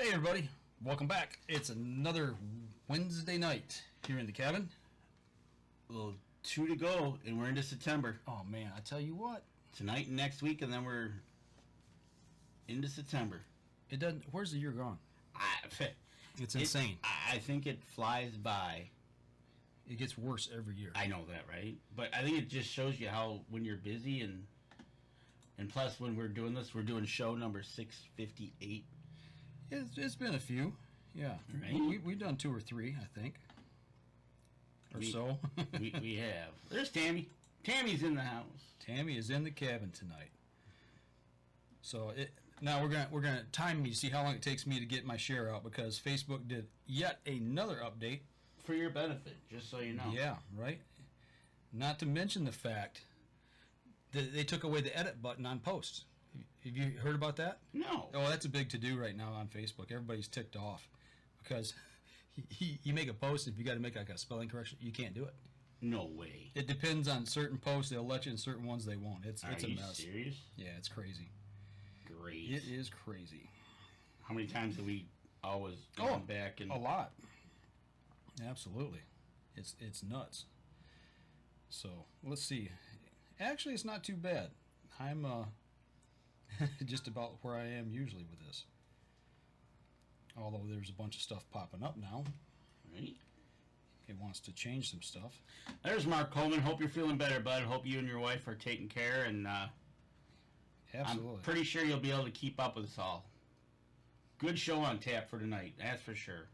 Hey everybody, welcome back. It's another Wednesday night here in the cabin. Well, 2 to go, and we're into September. Oh man, I tell you what. Tonight and next week, and then we're into September. It doesn't. Where's the year gone? It's insane. I think it flies by. It gets worse every year. I know that, right? But I think it just shows you how when you're busy, and plus when we're doing this, we're doing show number 658. It's been a few, yeah. Right? We've done 2 or 3, I think, so. we have. There's Tammy. Tammy's in the house. Tammy is in the cabin tonight. So now we're gonna time me to see how long it takes me to get my share out, because Facebook did yet another update For your benefit, just so you know. Yeah, right. Not to mention the fact that they took away the edit button on posts. Have you heard about that? No. Oh, that's a big to-do right now on Facebook. Everybody's ticked off because you make a post, if you got to make like a spelling correction, you can't do it. No way. It depends on certain posts. They'll let you, and certain ones they won't. It's a mess. Are you serious? Yeah, it's crazy. Great. It is crazy. How many times have we always gone back and a lot? Absolutely. It's nuts. So let's see. Actually, it's not too bad. I'm just about where I am usually with this. Although there's a bunch of stuff popping up now. Right. It wants to change some stuff. There's Mark Coleman. Hope you're feeling better, bud. Hope you and your wife are taking care, and Absolutely. I'm pretty sure you'll be able to keep up with us all. Good show on tap for tonight, that's for sure.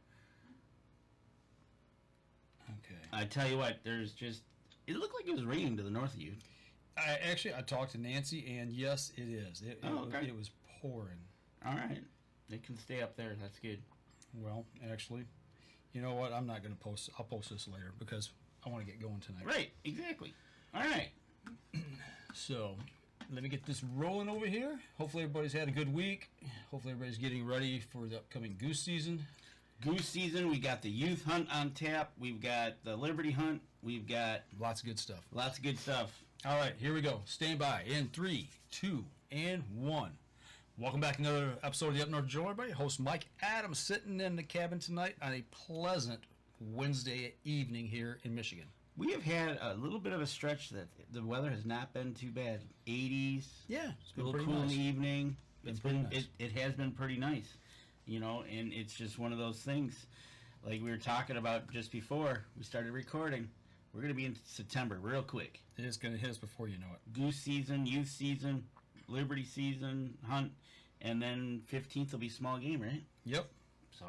Okay. I tell you what, it looked like it was raining to the north of you. I talked to Nancy, and yes, it is. Okay. It was pouring. All right. They can stay up there. That's good. Well, actually, you know what? I'm not going to post. I'll post this later because I want to get going tonight. Right. Exactly. All right. So, let me get this rolling over here. Hopefully everybody's had a good week. Hopefully everybody's getting ready for the upcoming goose season. Goose season. We got the youth hunt on tap. We've got the Liberty hunt. We've got lots of good stuff. Lots of good stuff. All right, here we go. Stand by in 3, 2, and 1. Welcome back to another episode of the Up North Journal, everybody. Host Mike Adams sitting in the cabin tonight on a pleasant Wednesday evening here in Michigan. We have had a little bit of a stretch that the weather has not been too bad. 80s. Yeah, it's a been little pretty cool nice. in the evening. Nice. It has been pretty nice, and it's just one of those things. Like we were talking about just before we started recording. We're going to be in September real quick. It's going to hit us before you know it. Goose season, youth season, Liberty season, hunt, and then 15th will be small game, right? Yep. So,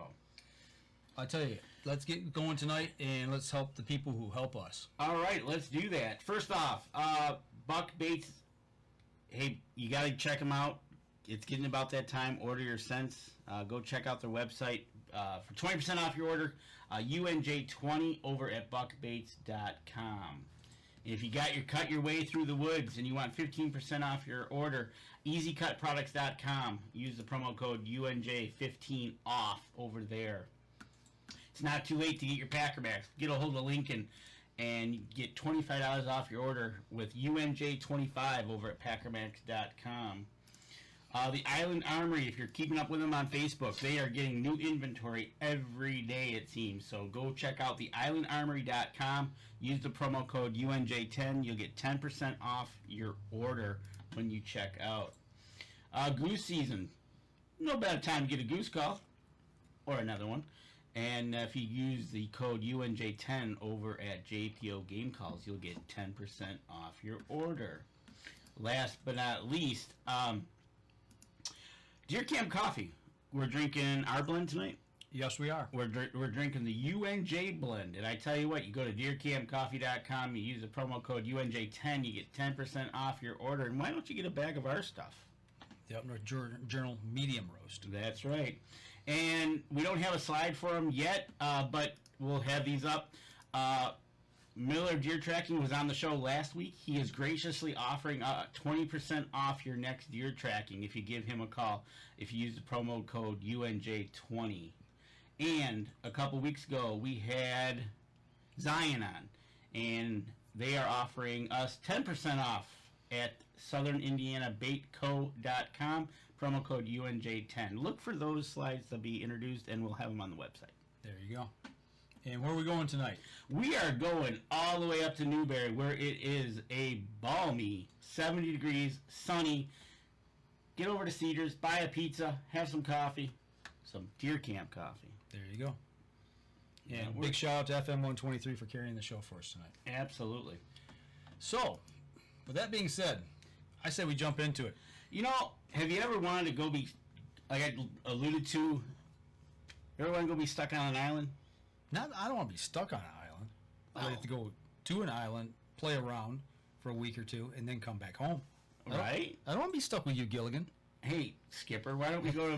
I tell you, let's get going tonight, and let's help the people who help us. All right, let's do that. First off, Buck Baits. Hey, you got to check them out. It's getting about that time. Order your scents. Go check out their website for 20% off your order. UNJ20 over at buckbaits.com. And if you cut your way through the woods and you want 15% off your order, easycutproducts.com. Use the promo code UNJ15 off over there. It's not too late to get your Packerbacks. Get a hold of Lincoln and get $25 off your order with UNJ25 over at Packerbacks.com. The Island Armory, if you're keeping up with them on Facebook, they are getting new inventory every day, it seems. So go check out the islandarmory.com. Use the promo code UNJ10. You'll get 10% off your order when you check out. Goose season. No better time to get a goose call or another one. And if you use the code UNJ10 over at JPO Game Calls, you'll get 10% off your order. Last but not least, Deer Camp Coffee. We're drinking our blend tonight. Yes, we are. We're drinking the UNJ blend. And I tell you what, you go to deercampcoffee.com, you use the promo code UNJ10, you get 10% off your order. And why don't you get a bag of our stuff? The Up North Journal Medium Roast. That's right. And we don't have a slide for them yet, but we'll have these up. Miller Deer Tracking was on the show last week. He is graciously offering 20% off your next deer tracking if you give him a call, if you use the promo code UNJ20. And a couple weeks ago, we had Zion on, and they are offering us 10% off at SouthernIndianaBaitCo.com. promo code UNJ10. Look for those slides to be introduced, and we'll have them on the website. There you go. And where are we going tonight? We are going all the way up to Newberry, where it is a balmy 70 degrees, sunny. Get over to Cedars, buy a pizza, have some coffee, some deer camp coffee. There you go. Yeah, And big shout out to FM 123 for carrying the show for us tonight. Absolutely. So, with that being said, I say we jump into it. You know, have you ever wanted to go be, like I alluded to, you ever want to go be stuck on an island? I don't want to be stuck on an island. I like to go to an island, play around for a week or two, and then come back home. Right? I don't want to be stuck with you, Gilligan. Hey, Skipper, why don't we go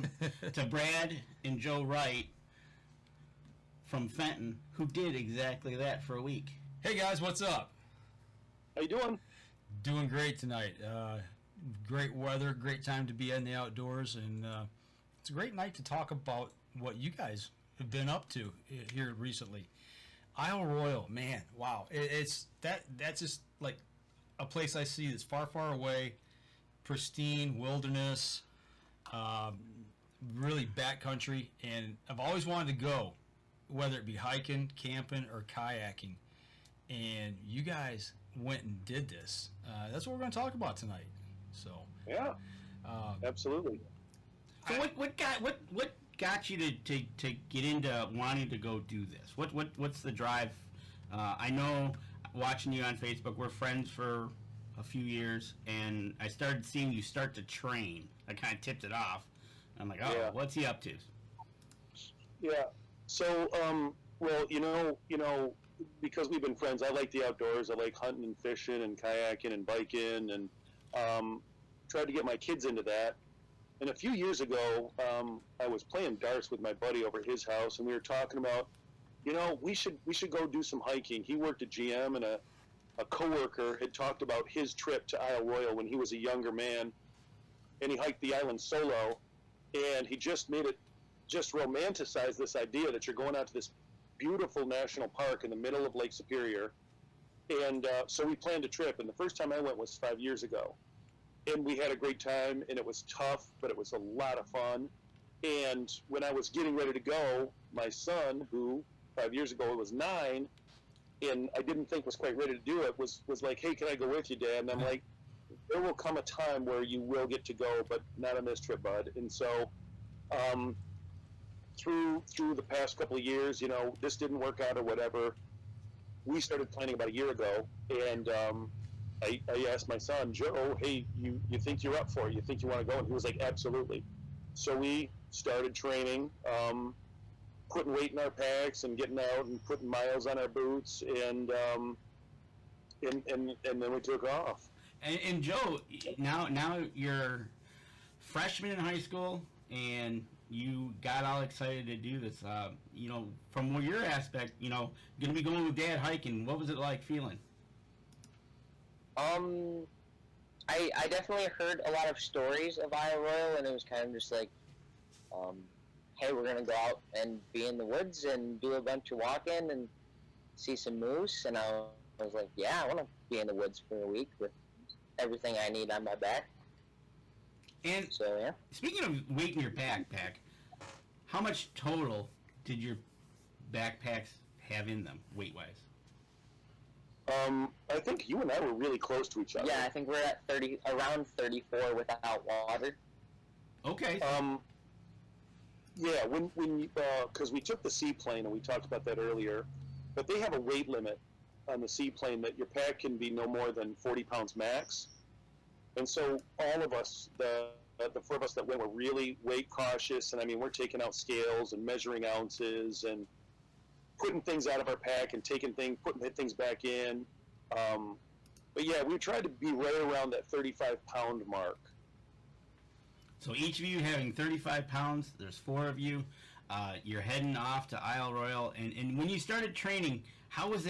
to Brad and Joe Wright from Fenton, who did exactly that for a week. Hey guys, what's up? How you doing? Doing great tonight. Great weather, great time to be in the outdoors, and it's a great night to talk about what you guys have been up to here recently. Isle Royale, man, wow! That's just like a place I see that's far, far away, pristine wilderness, really backcountry, and I've always wanted to go, whether it be hiking, camping, or kayaking. And you guys went and did this. That's what we're going to talk about tonight. So Yeah, absolutely. So what got you to get into wanting to go do this? What's the drive? I know, watching you on Facebook, we're friends for a few years, and I started seeing you start to train. I kind of tipped it off. I'm like, oh, Yeah. what's he up to? Yeah. So, well, you know, because we've been friends, I like the outdoors. I like hunting and fishing and kayaking and biking, and tried to get my kids into that. And a few years ago, I was playing darts with my buddy over at his house, and we were talking about, you know, we should go do some hiking. He worked at GM, and a coworker had talked about his trip to Isle Royale when he was a younger man, and he hiked the island solo, and he just made it, just romanticized this idea that you're going out to this beautiful national park in the middle of Lake Superior. And so we planned a trip, and the first time I went was 5 years ago. And we had a great time, and it was tough, but it was a lot of fun. And when I was getting ready to go, my son, who 5 years ago was 9, and I didn't think was quite ready to do it, was like, hey, can I go with you, Dad? And I'm like, there will come a time where you will get to go, but not on this trip, bud. And so through the past couple of years, you know, this didn't work out or whatever. We started planning about a year ago, and I asked my son, Joe, hey, you think you're up for it? You think you want to go? And he was like, absolutely. So we started training, putting weight in our packs and getting out and putting miles on our boots, and then we took off. And Joe, now you're freshman in high school, and you got all excited to do this. You know, from your aspect, you know, going to be going with Dad hiking. What was it like feeling? I definitely heard a lot of stories of Isle Royale, and it was kind of just like, hey, we're gonna go out and be in the woods and do a bunch of walking and see some moose. And I was like, yeah, I want to be in the woods for a week with everything I need on my back. And so, yeah. Speaking of weight in your backpack, how much total did your backpacks have in them, weight-wise? I think you and I were really close to each other. Yeah, I think we're at around 34 without water. Okay. Yeah, when because we took the seaplane, and we talked about that earlier, but they have a weight limit on the seaplane that your pack can be no more than 40 pounds max. And so all of us, the four of us that went, were really weight cautious, and I mean, we're taking out scales and measuring ounces and putting things out of our pack and putting things back in. But yeah, we tried to be right around that 35-pound mark. So each of you having 35 pounds, there's 4 of you. You're heading off to Isle Royale. And when you started training, how was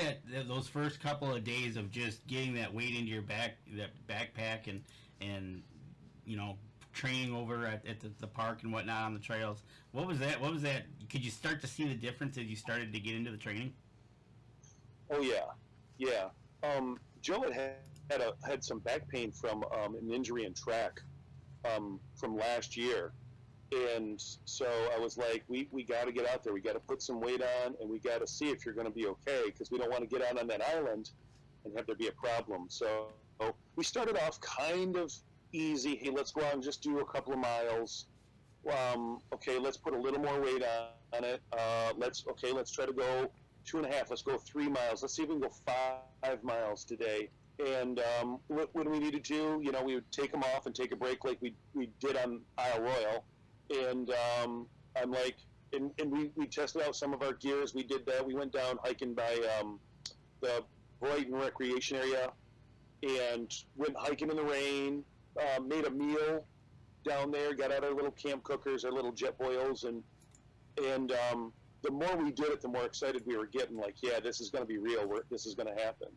those first couple of days of just getting that weight into your backpack and you know, training over at the park and whatnot on the trails? What was that? Could you start to see the difference as you started to get into the training? Oh yeah. Joe had some back pain from an injury in track, from last year. And so I was like, we got to get out there. We got to put some weight on, and we got to see if you're going to be okay, because we don't want to get out on that island and have there be a problem. So we started off kind of easy. Hey, let's go out and just do a couple of miles. Okay, let's put a little more weight on it. Let's try to go 2.5. Let's go 3 miles. Let's see if we can go 5 miles today. And when we needed to, we would take them off and take a break like we did on Isle Royale. And I'm like, and we tested out some of our gears. We did that. We went down hiking by the Brighton Recreation Area and went hiking in the rain, made a meal down there, got out our little camp cookers, our little jet boils, and the more we did it, the more excited we were getting, like, yeah, this is going to be real. This is going to happen.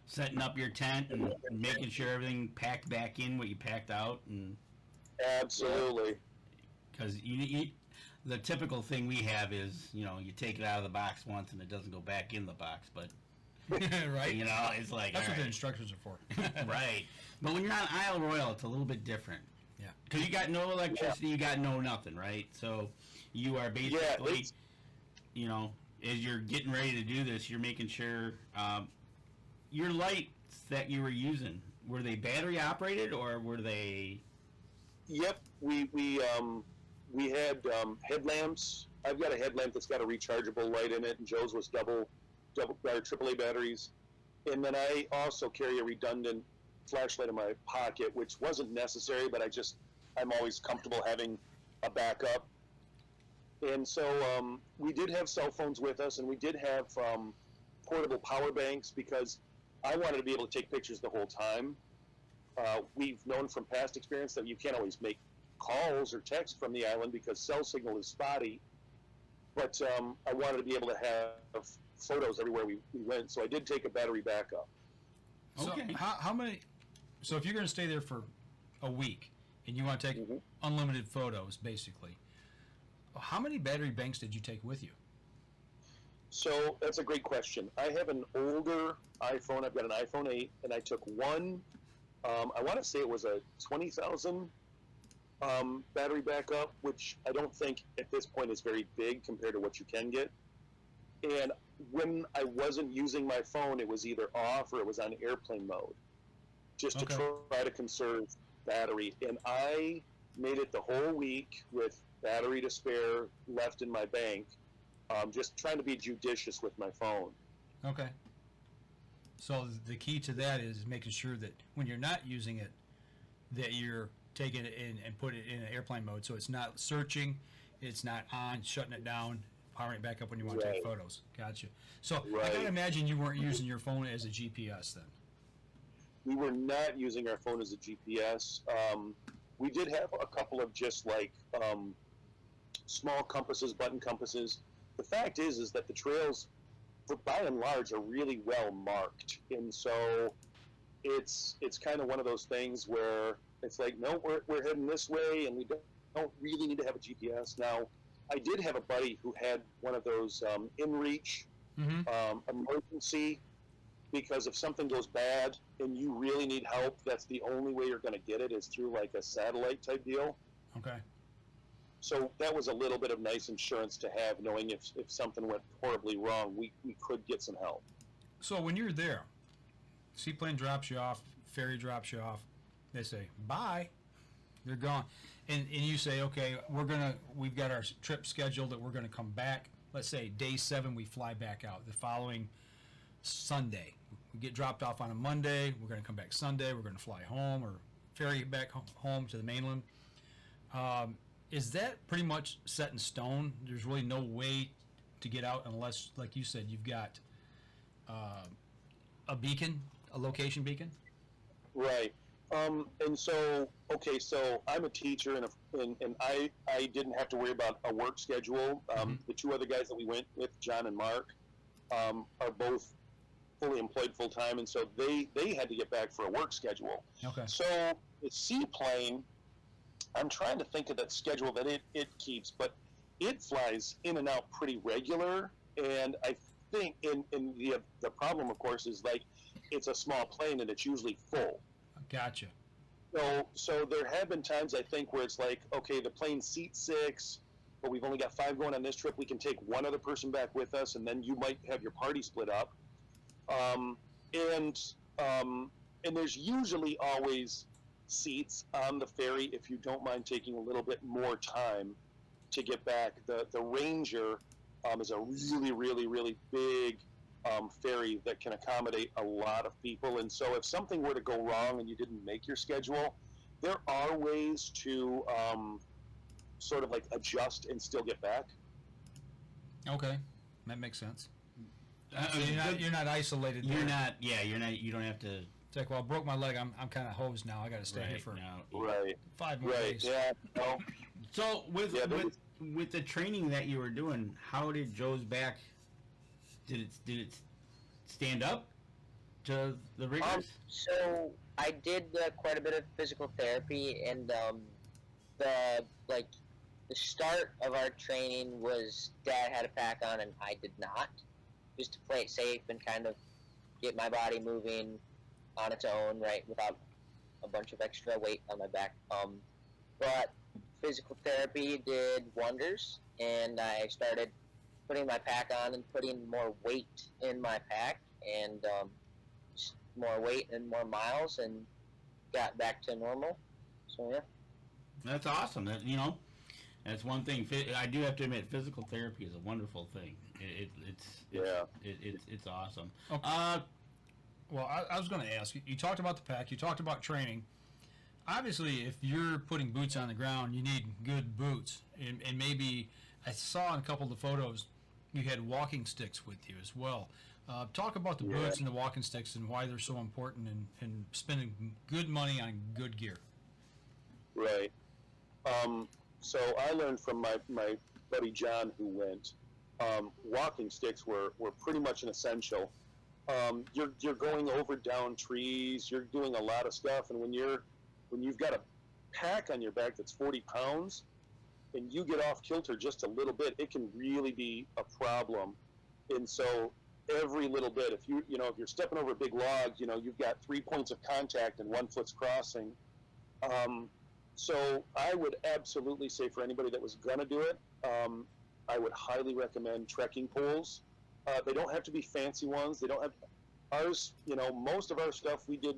Setting up your tent and making sure everything packed back in what you packed out. And absolutely. Because the typical thing we have is, you take it out of the box once and it doesn't go back in the box, but right? It's like, that's what right. the instructions are for. Right. But when you're on Isle Royale, it's a little bit different. Yeah. Because you got no electricity, you got no nothing, right? So you are basically, as you're getting ready to do this, you're making sure your lights that you were using, were they battery operated or were they? Yep, we had headlamps. I've got a headlamp that's got a rechargeable light in it, and Joe's was double AAA batteries. And then I also carry a redundant flashlight in my pocket, which wasn't necessary, but I'm always comfortable having a backup. And so we did have cell phones with us, and we did have portable power banks, because I wanted to be able to take pictures the whole time. We've known from past experience that you can't always make calls or text from the island because cell signal is spotty. But I wanted to be able to have photos everywhere we went, so I did take a battery backup. Okay. So how many? So if you're going to stay there for a week and you want to take unlimited photos, basically, how many battery banks did you take with you? So that's a great question. I have an older iPhone. I've got an iPhone 8, and I took one. I want to say it was a 20,000 battery backup, which I don't think at this point is very big compared to what you can get. And when I wasn't using my phone, it was either off or it was on airplane mode, just to try to conserve battery. And I made it the whole week with battery to spare left in my bank, just trying to be judicious with my phone. Okay. So the key to that is making sure that when you're not using it, that you're taking it in and put it in an airplane mode, so it's not searching, it's not on, shutting it down, powering it back up when you want to take photos. Gotcha. So I gotta imagine you weren't using your phone as a GPS then. We were not using our phone as a GPS. We did have a couple of just like small compasses, button compasses. The fact is that the trails, by and large, are really well marked, and so it's kind of one of those things where it's like, no, we're heading this way, and we don't really need to have a GPS. Now, I did have a buddy who had one of those in-reach emergency, because if something goes bad and you really need help, that's the only way you're going to get it is through like a satellite type deal. Okay. So that was a little bit of nice insurance to have, knowing if something went horribly wrong, we could get some help. So when you're there, seaplane drops you off, ferry drops you off, they say, bye, they're gone. And you say, okay, we've got our trip scheduled that we're going to come back. Let's say day 7, we fly back out. The following Sunday, we get dropped off on a Monday. We're going to come back Sunday. We're going to fly home or ferry back home to the mainland. Is that pretty much set in stone? There's really no way to get out unless, like you said, you've got a beacon, a location beacon? Right. And so, okay, so I'm a teacher, and I didn't have to worry about a work schedule. The two other guys that we went with, John and Mark, are both fully employed full-time, and so they had to get back for a work schedule. Okay. So the seaplane, I'm trying to think of that schedule that it keeps, but it flies in and out pretty regular, and I think the problem, of course, is like it's a small plane and it's usually full. Gotcha. So there have been times, I think, where it's like, okay, the plane seats 6, but we've only got 5 going on this trip. We can take one other person back with us, and then you might have your party split up. Um, and and there's usually always seats on the ferry if you don't mind taking a little bit more time to get back. The Ranger is a really, really, really big ferry that can accommodate a lot of people. And so if something were to go wrong and you didn't make your schedule, there are ways to sort of like adjust and still get back. Okay, that makes sense. So You're not isolated. You're there. not. Yeah, you're not. You don't have to. It's like, well, I broke my leg. I'm kind of hosed now. I got to stay here for now. 5 more Right. days. Yeah. No. So with the training that you were doing, how did Joe's back? Did it stand up to the rigors? So I did quite a bit of physical therapy, and the start of our training was Dad had a pack on and I did not, just to play it safe and kind of get my body moving on its own, right, without a bunch of extra weight on my back. But physical therapy did wonders, and I started putting my pack on and putting more weight in my pack, and just more weight and more miles, and got back to normal. So yeah. That's awesome. That's one thing. I do have to admit, physical therapy is a wonderful thing. It's awesome. Okay. Well, I was going to ask you talked about the pack, you talked about training. Obviously, if you're putting boots on the ground, you need good boots. And maybe I saw in a couple of the photos you had walking sticks with you as well. Talk about the boots and the walking sticks and why they're so important and spending good money on good gear. Right. So I learned from my buddy John who went. Walking sticks were pretty much an essential. You're going over down trees. You're doing a lot of stuff, and when you've got a pack on your back that's 40 pounds, and you get off kilter just a little bit, it can really be a problem. And so every little bit, if you're stepping over a big log, you've got 3 points of contact and 1 foot's crossing. So I would absolutely say for anybody that was gonna do it, I would highly recommend trekking poles. They don't have to be fancy ones. They don't have ours. Most of our stuff we did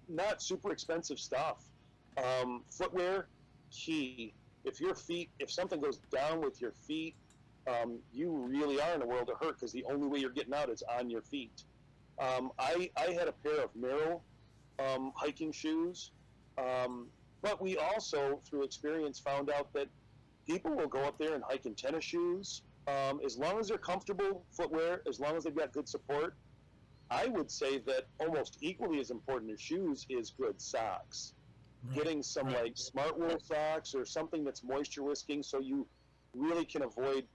not super expensive stuff. Footwear, key. If something goes down with your feet, you really are in a world of hurt because the only way you're getting out is on your feet. I had a pair of Merrell hiking shoes, but we also, through experience, found out that people will go up there and hike in tennis shoes. As long as they're comfortable footwear, as long as they've got good support, I would say that almost equally as important as shoes is good socks. Right. Getting some like smart wool socks or something that's moisture wicking so you really can avoid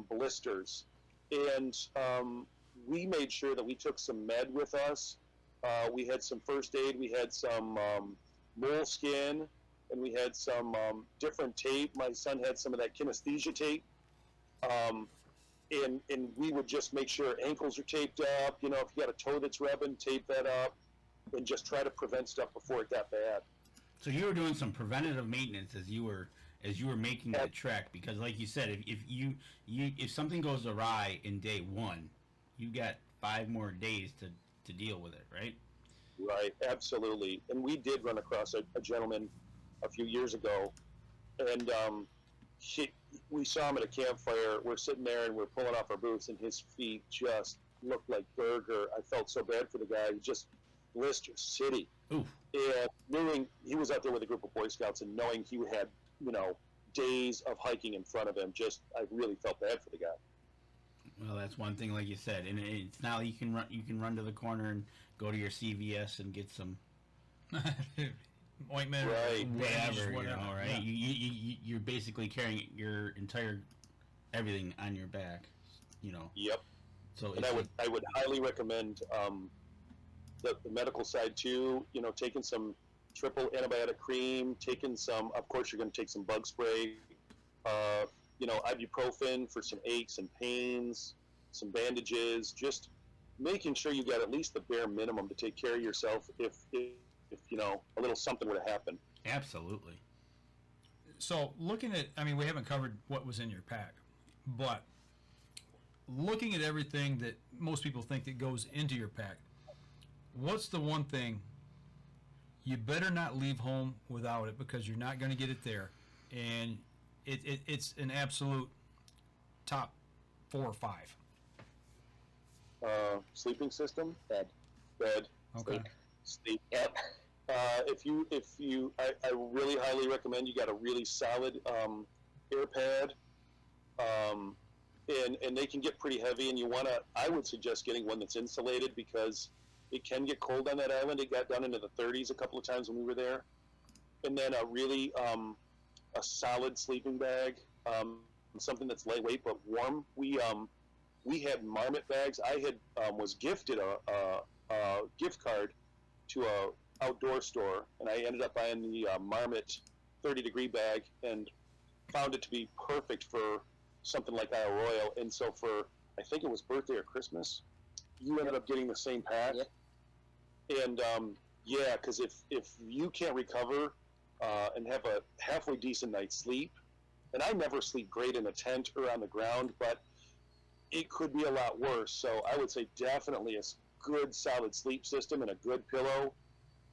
blisters. And we made sure that we took some med with us. We had some first aid. We had some moleskin, and we had some different tape. My son had some of that kinesthesia tape. And we would just make sure ankles are taped up. If you got a toe that's rubbing, tape that up, and just try to prevent stuff before it got bad. So you were doing some preventative maintenance as you were making that trek, because like you said, if something goes awry in day 1, you got 5 more days to deal with it, right? Right, absolutely. And we did run across a gentleman a few years ago, and we saw him at a campfire. We're sitting there and we're pulling off our boots, and his feet just looked like burger. I felt so bad for the guy. He just blister city. Oof. And knowing he was out there with a group of Boy Scouts, and knowing he had days of hiking in front of him, I really felt bad for the guy. Well, that's one thing, like you said, and it's now you can run to the corner and go to your CVS and get some ointment, right? Whatever. Right? Yeah. You're basically carrying your entire everything on your back, Yep. So and I would highly recommend the medical side too. Taking some triple antibiotic cream, taking some. Of course, you're going to take some bug spray. Ibuprofen for some aches and pains, some bandages. Just making sure you got at least the bare minimum to take care of yourself if if a little something would have happened. Absolutely. So looking at, I mean, we haven't covered what was in your pack, but looking at everything that most people think that goes into your pack, what's the one thing you better not leave home without it, because you're not going to get it there, and it's an absolute top 4 or 5? Sleeping system, Bed. Okay. sleep. Yep. I really highly recommend you got a really solid air pad, and they can get pretty heavy, and I would suggest getting one that's insulated, because it can get cold on that island. It got down into the 30s a couple of times when we were there. And then a solid sleeping bag, something that's lightweight but warm. We had Marmot bags. I was gifted a gift card to a outdoor store, and I ended up buying the Marmot 30-degree bag, and found it to be perfect for something like Isle Royale. And so for, I think it was birthday or Christmas, you ended up getting the same pack. Yep. And because if you can't recover and have a halfway decent night's sleep, and I never sleep great in a tent or on the ground, but it could be a lot worse. So I would say definitely a good solid sleep system and a good pillow.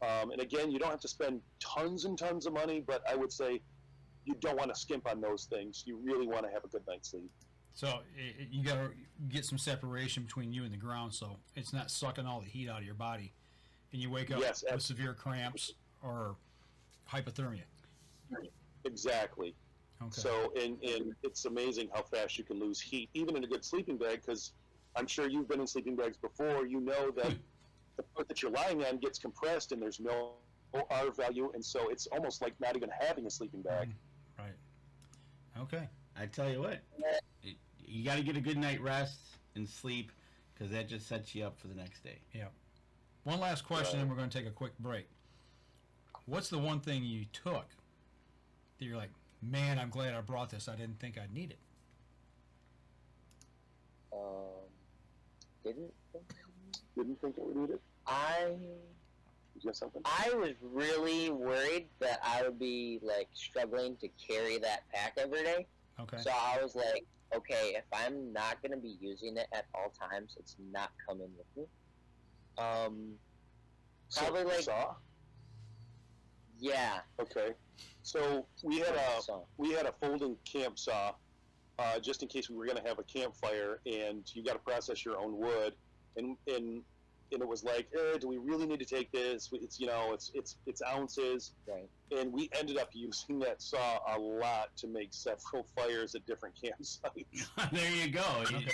And again, you don't have to spend tons and tons of money, but I would say you don't want to skimp on those things. You really want to have a good night's sleep. So you got to get some separation between you and the ground, so it's not sucking all the heat out of your body, and you wake up with severe cramps or hypothermia. Exactly. Okay. So, and it's amazing how fast you can lose heat, even in a good sleeping bag, because I'm sure you've been in sleeping bags before. You know that the part that you're lying on gets compressed, and there's no R value, and so it's almost like not even having a sleeping bag. Right. Okay. I tell you what, you got to get a good night rest and sleep, because that just sets you up for the next day. Yeah. One last question, and we're going to take a quick break. What's the one thing you took that you're like, man, I'm glad I brought this. I didn't think I'd need it. Didn't think it would need it? You got something? I was really worried that I would be like struggling to carry that pack every day. Okay. So I was like, okay, if I'm not going to be using it at all times, it's not coming with me. Probably like saw? Yeah. Okay. So we had a folding camp saw, just in case we were going to have a campfire, and you got to process your own wood, and it was like, do we really need to take this? It's ounces, Right. and we ended up using that saw a lot to make several fires at different campsites. There you go. Okay.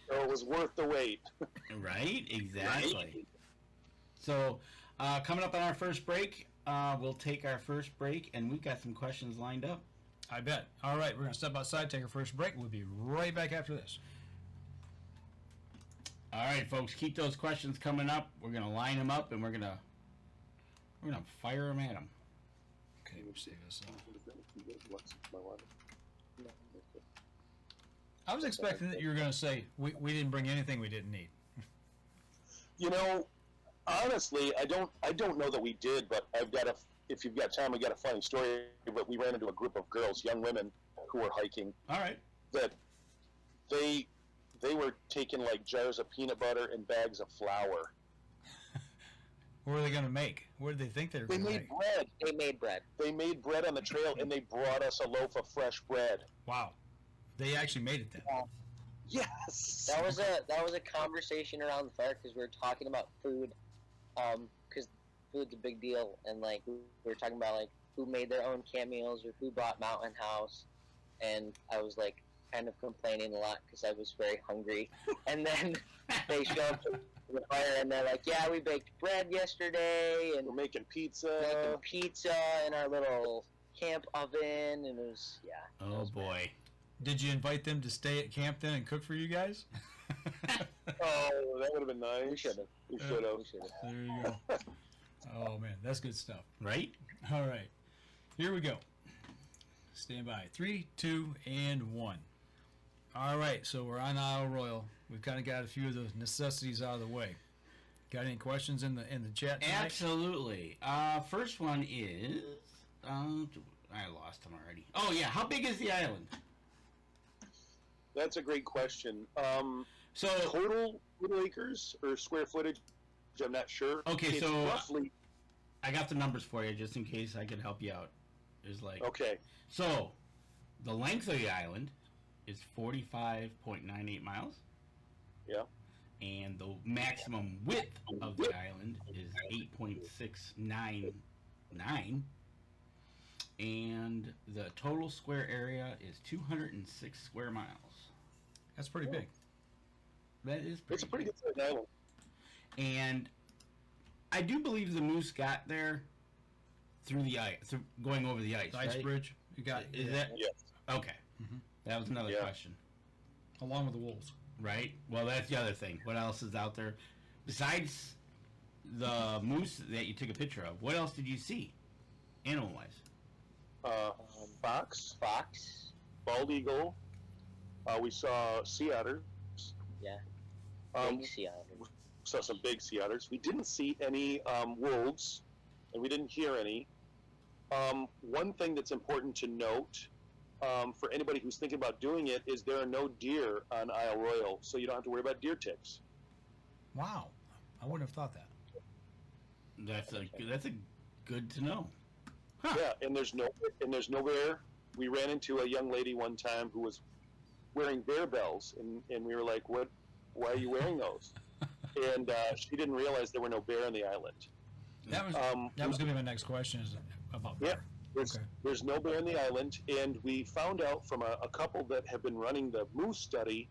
So it was worth the wait. Right? Exactly. Right? So, coming up on our first break, we'll take our first break, and we've got some questions lined up. I bet. All right, we're going to step outside, take our first break. We'll be right back after this. All right, folks, keep those questions coming up. We're going to line them up, and we're going to fire them at them. Okay, we'll save this up. I was expecting that you were going to say we didn't bring anything we didn't need. Honestly, I don't know that we did, but if you've got time, I got a funny story. But we ran into a group of girls, young women, who were hiking. All right. That they were taking like jars of peanut butter and bags of flour. What were they going to make? What did they think they were They going to made make? bread. They made bread. They made bread on the trail, and they brought us a loaf of fresh bread. Wow. They actually made it then. Yes. That was a conversation around the fire because we were talking about food, because food's a big deal, and like we were talking about like who made their own camp meals or who bought Mountain House, and I was like kind of complaining a lot because I was very hungry, and then they show up to the fire and they're like, yeah, we baked bread yesterday, and We're making pizza. in our little camp oven, and it was Oh, boy. Did you invite them to stay at camp then and cook for you guys? Oh, that would have been nice. We should have. We should have. There you go. Oh, man, that's good stuff. Right? All right. Here we go. Stand by. 3, 2, and 1. All right, so we're on Isle Royale. We've kind of got a few of those necessities out of the way. Got any questions in the chat tonight? Absolutely. First one is I lost him already. Oh yeah, how big is the island? That's a great question. So Total acres or square footage, I'm not sure. Okay, It's so roughly. I got the numbers for you just in case I could help you out. There's like Okay. So the length of the island is 45.98 miles. Yeah. And the maximum width of the island is 8.699. And the total square area is 206 square miles. That's pretty big. That is It's a pretty good sized island. And I do believe the moose got there through the ice, through going over the ice. The ice right? bridge. You got Is that Yes. okay? Mhm. That was another Yeah. question, along with the wolves. right? Well, that's the other thing. What else is out there besides the moose that you took a picture of? What else did you see, animal-wise? Fox, Fox. bald eagle. We saw sea otters. Yeah. Um, Big sea otter. saw some big sea otters. We didn't see any wolves, and we didn't hear any. One thing that's important to note for anybody who's thinking about doing it is there are no deer on Isle Royale, so you don't have to worry about deer ticks. Wow, I wouldn't have thought that. That's a good to know. Huh. Yeah, and there's no bear. We ran into a young lady one time who was wearing bear bells, and we were like, "What? Why are you wearing those?" And she didn't realize there were no bear on the island. That was going to be my next question is about bear. There's no bear on the island, and we found out from a couple that have been running the moose study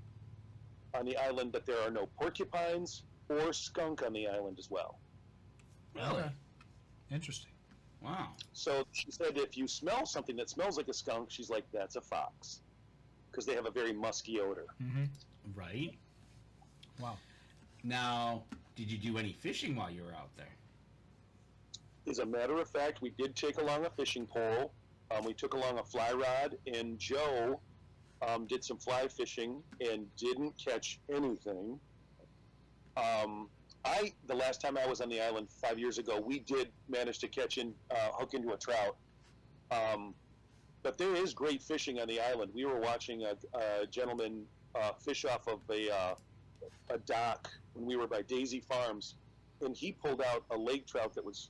on the island that there are no porcupines or skunk on the island as well. Really? Okay. Interesting. Wow. So she said if you smell something that smells like a skunk, she's like, that's a fox, because they have a very musky odor. Mm-hmm. Right. Wow. Now, did you do any fishing while you were out there? As a matter of fact, we did take along a fishing pole. We took along a fly rod, and Joe did some fly fishing and didn't catch anything. The last time I was on the island 5 years ago, we did manage to hook into a trout. But there is great fishing on the island. We were watching a gentleman fish off of a dock when we were by Daisy Farms, and he pulled out a lake trout that was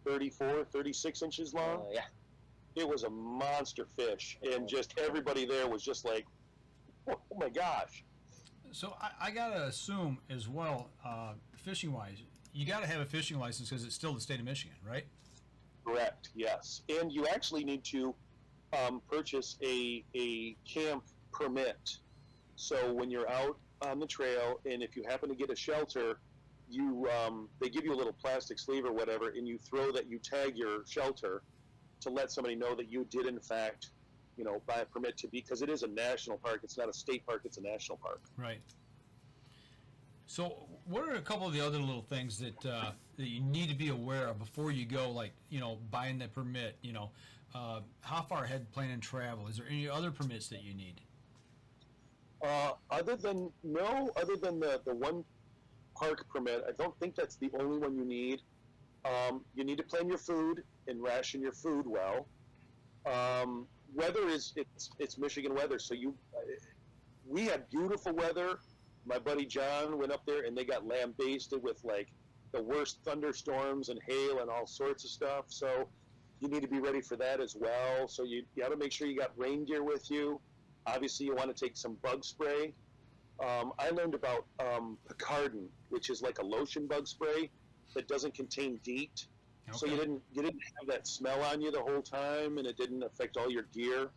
34, 36 inches long. Yeah. It was a monster fish, and just everybody there was just like, oh my gosh. So I gotta assume as well, fishing wise, you gotta have a fishing license because it's still the state of Michigan, right? Correct, yes. And you actually need to purchase a camp permit. So when you're out on the trail, and if you happen to get a shelter, they give you a little plastic sleeve or whatever, and you tag your shelter to let somebody know that you did in fact, buy a permit to be, because it is a national park. It's not a state park, it's a national park. Right. So what are a couple of the other little things that you need to be aware of before you go, like, buying the permit, how far ahead planning travel? Is there any other permits that you need? Other than the one park permit, I don't think that's the only one you need. You need to plan your food and ration your food well. Weather it's Michigan weather, so we had beautiful weather. My buddy John went up there and they got lambasted with like the worst thunderstorms and hail and all sorts of stuff. So you need to be ready for that as well. So you got to make sure you got rain gear with you. Obviously, you want to take some bug spray. I learned about Picardin, which is like a lotion bug spray that doesn't contain DEET. Okay. So you didn't have that smell on you the whole time, and it didn't affect all your gear.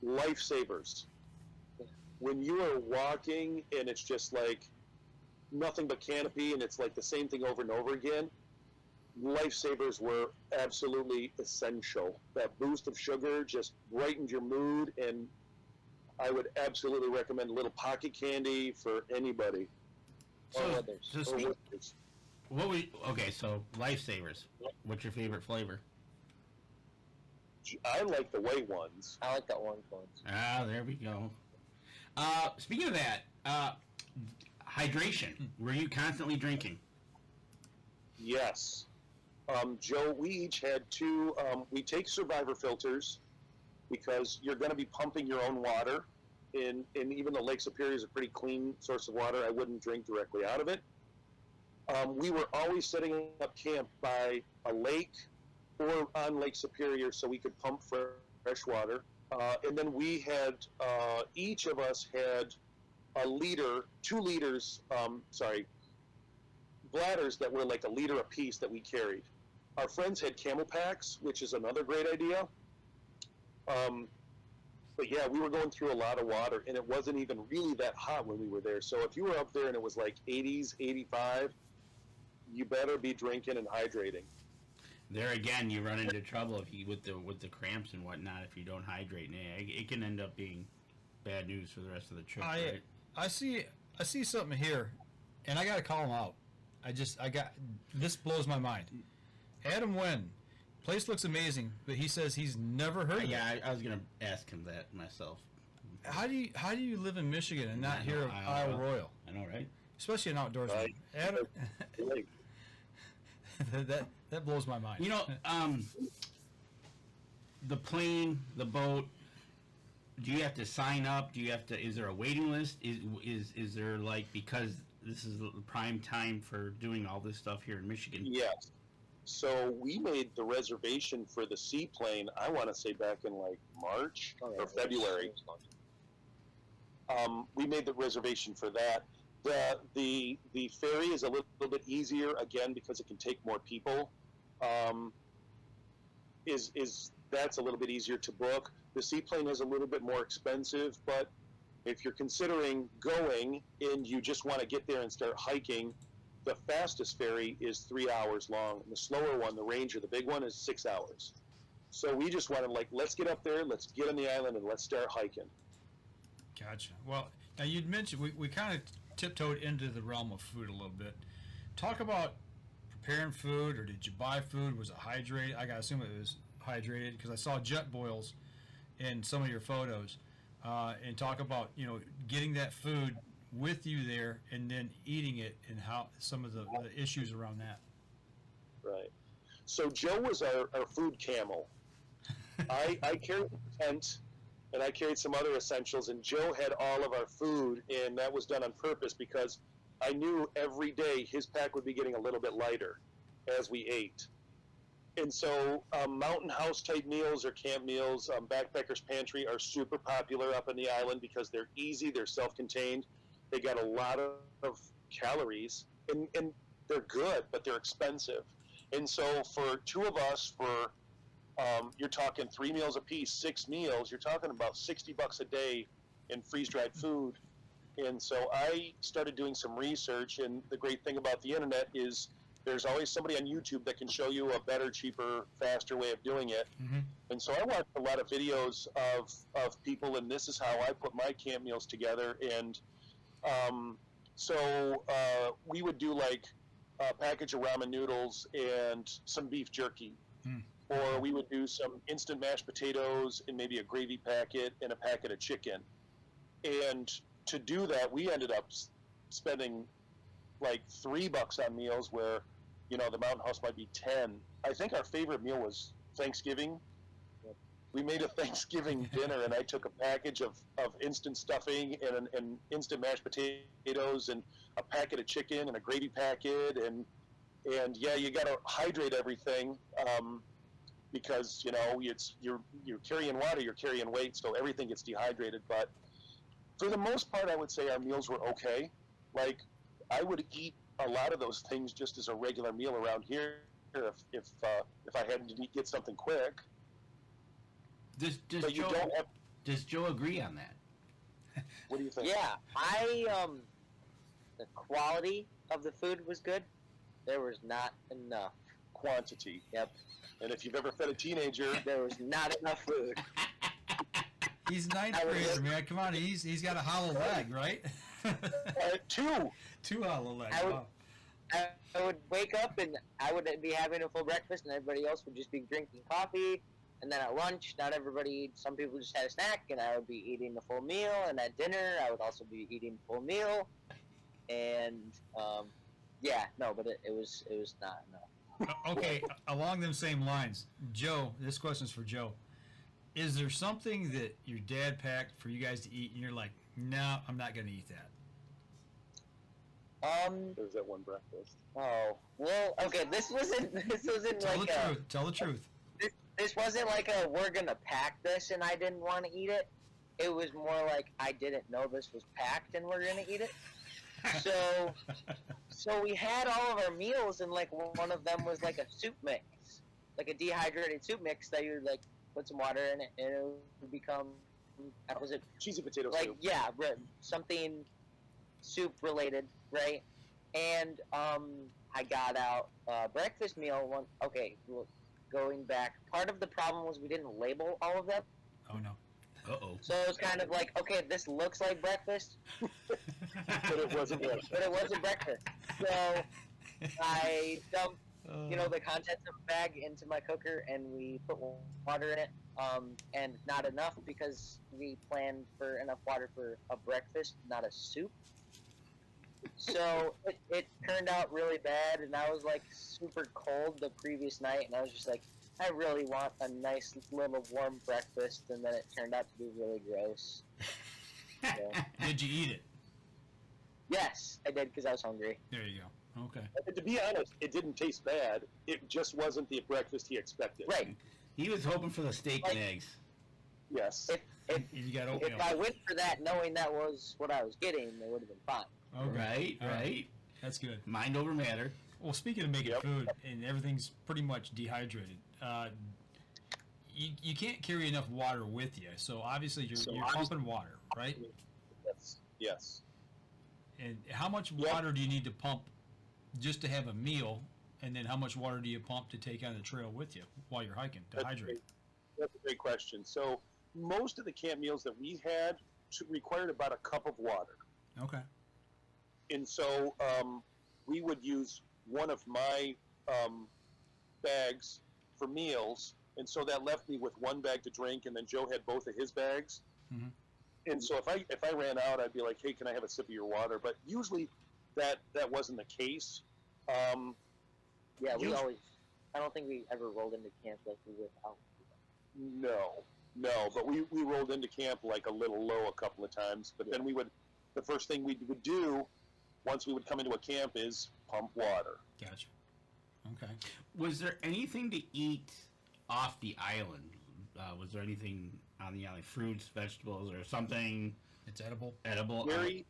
Lifesavers. When you are walking and it's just like nothing but canopy and it's like the same thing over and over again, lifesavers were absolutely essential. That boost of sugar just brightened your mood, and I would absolutely recommend a little pocket candy for anybody. So lifesavers. What's your favorite flavor? I like the white ones. I like that orange ones. Ah, there we go. Speaking of that, hydration. Were you constantly drinking? Yes. Joe, we each had two. We take Survivor filters because you're going to be pumping your own water. And even though Lake Superior is a pretty clean source of water, I wouldn't drink directly out of it. We were always setting up camp by a lake or on Lake Superior so we could pump fresh water. And then we had, each of us had a liter, 2 liters, bladders that were like a liter apiece that we carried. Our friends had camel packs, which is another great idea. But yeah, we were going through a lot of water, and it wasn't even really that hot when we were there. So if you were up there and it was like 80s, 85, you better be drinking and hydrating. There again, you run into trouble if you with the cramps and whatnot if you don't hydrate. And it can end up being bad news for the rest of the trip. Right? I see something here, and I got to call him out. This blows my mind. Adam Wynn, place looks amazing, but he says he's never heard of it. I was gonna ask him that myself. How do you live in Michigan and not hear of Isle Royale? I know, right? Especially an outdoorsman. Adam, that blows my mind. You know, the plane, the boat. Do you have to sign up? Is there a waiting list? Is there, like, because this is the prime time for doing all this stuff here in Michigan? Yes. So we made the reservation for the seaplane, I want to say back in like March or February. We made the reservation for that. The ferry is a little bit easier, again, because it can take more people. That's a little bit easier to book. The seaplane is a little bit more expensive, but if you're considering going and you just want to get there and start hiking, the fastest ferry is 3 hours long, and the slower one, the Ranger, the big one, is 6 hours. So we just wanted, like, let's get up there, let's get on the island, and let's start hiking. Gotcha. Well, now you'd mentioned we kind of tiptoed into the realm of food a little bit. Talk about preparing food, or did you buy food? Was it hydrated? I gotta assume it was hydrated because I saw jet boils in some of your photos. And talk about getting that food with you there and then eating it and how some of the issues around that. Right. So Joe was our food camel. I carried the tent, and I carried some other essentials, and Joe had all of our food, and that was done on purpose because I knew every day his pack would be getting a little bit lighter as we ate. And so mountain house type meals or camp meals, Backpackers Pantry are super popular up on the island because they're easy, they're self-contained, they got a lot of calories, and they're good, but they're expensive. And so for 2 of us, you're talking 3 meals a piece, 6 meals, you're talking about $60 a day in freeze-dried food. And so I started doing some research, and the great thing about the internet is there's always somebody on YouTube that can show you a better, cheaper, faster way of doing it. Mm-hmm. And so I watched a lot of videos of people, and this is how I put my camp meals together. And so we would do like a package of ramen noodles and some beef jerky. Mm. Or we would do some instant mashed potatoes and maybe a gravy packet and a packet of chicken. And to do that, we ended up spending like $3 on meals where, the Mountain House might be 10. I think our favorite meal was Thanksgiving. We made a Thanksgiving dinner, and I took a package of instant stuffing and instant mashed potatoes and a packet of chicken and a gravy packet. And yeah, you got to hydrate everything because, you're carrying water, you're carrying weight, so everything gets dehydrated. But for the most part, I would say our meals were okay. Like, I would eat a lot of those things just as a regular meal around here if I had to get something quick. Does Joe agree on that? What do you think? Yeah, the quality of the food was good. There was not enough quantity. Yep. And if you've ever fed a teenager, there was not enough food. He's 9th grader, man. Come on, he's got a hollow leg, right? 2 hollow legs. I would wake up and I would be having a full breakfast, and everybody else would just be drinking coffee. And then at lunch, some people just had a snack, and I would be eating a full meal. And at dinner, I would also be eating a full meal. and yeah, no, but it was not enough. Okay, along them same lines, Joe, this question's for Joe. Is there something that your dad packed for you guys to eat and you're like, no, I'm not going to eat that? There's that one breakfast. Oh, well, okay, this wasn't Tell like the truth. Tell the truth. this wasn't like a we're gonna pack this and I didn't want to eat it. It was more like I didn't know this was packed and we're gonna eat it. So we had all of our meals and like one of them was like a soup mix, like a dehydrated soup mix that you would like put some water in it and it would become, was it Cheesy potato like soup. yeah, something soup related, right? And I got out breakfast meal one. Okay, well, going back, part of the problem was we didn't label all of them. Oh, no. Uh-oh. So it was kind of like, okay, this looks like breakfast, But it wasn't breakfast. but it wasn't breakfast. So I dumped, the contents of the bag into my cooker, and we put water in it, and not enough because we planned for enough water for a breakfast, not a soup. So it turned out really bad, and I was like super cold the previous night, and I was just like, I really want a nice little warm breakfast, and then it turned out to be really gross. So, Did you eat it? yes, I did because I was hungry. There you go. Okay. And to be honest, it didn't taste bad. It just wasn't the breakfast he expected. Right. He was hoping for the steak and eggs. Yes. You got oatmeal. If I went for that, knowing that was what I was getting, it would have been fine. Okay. Right, right. That's good. Mind over matter. Well, speaking of making Yep. food, and everything's pretty much dehydrated, you can't carry enough water with you. So obviously you're pumping water, right? Yes. Yes. And how much Yep. water do you need to pump just to have a meal? And then how much water do you pump to take on the trail with you while you're hiking to hydrate? That's a great question. So most of the camp meals that we had required about a cup of water. Okay. And so we would use one of my bags for meals, and so that left me with one bag to drink, and then Joe had both of his bags. Mhm. And so if I ran out, I'd be like, "Hey, can I have a sip of your water?" But usually that wasn't the case. Yeah, we You- always. I don't think we ever rolled into camp like we without. No, but we rolled into camp like a little low a couple of times. But then the first thing we would do once we would come into a camp is pump water. Gotcha. Okay. Was there anything to eat off the island? Was there anything on the island? Fruits, vegetables, or something It's edible. edible? Very,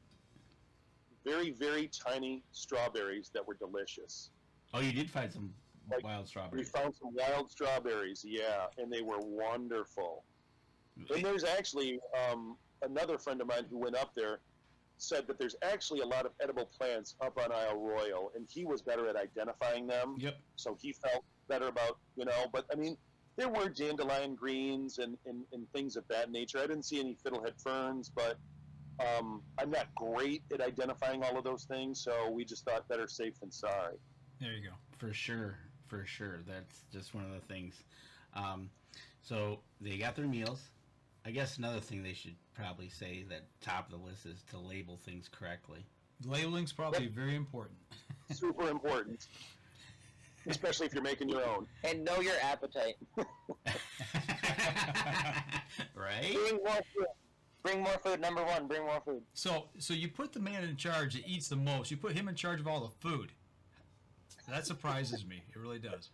very, very tiny strawberries that were delicious. Oh, you did find some Like, wild We strawberries. found some wild strawberries, yeah, and they were wonderful. And there's actually another friend of mine who went up there said that there's actually a lot of edible plants up on Isle Royale, and he was better at identifying them. Yep. So he felt better about, but I mean, there were dandelion greens and things of that nature. I didn't see any fiddlehead ferns, but I'm not great at identifying all of those things, so we just thought better safe than sorry. There you go. For sure. That's just one of the things. So they got their meals. I guess another thing they should probably say that top of the list is to label things correctly. Labeling's probably very important. Super important, especially if you're making your own. And know your appetite. Right? Bring more food. Number one, bring more food. So you put the man in charge that eats the most. You put him in charge of all the food. That surprises me. It really does.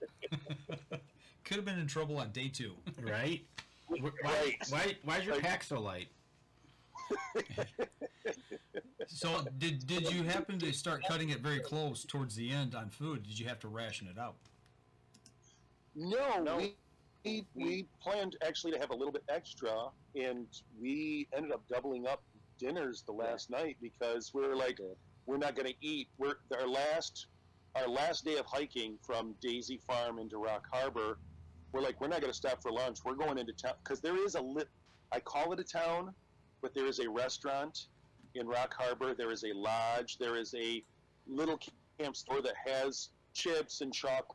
Could have been in trouble on day 2. Right? Why's your pack so light? So did you happen to start cutting it very close towards the end on food? Did you have to ration it out? No. We planned actually to have a little bit extra, and we ended up doubling up dinners the last night because we were like, we're not going to eat. Our last day of hiking from Daisy Farm into Rock Harbor. We're like, we're not going to stop for lunch. We're going into town because there is I call it a town, but there is a restaurant in Rock Harbor. There is a lodge. There is a little camp store that has chips and chocolate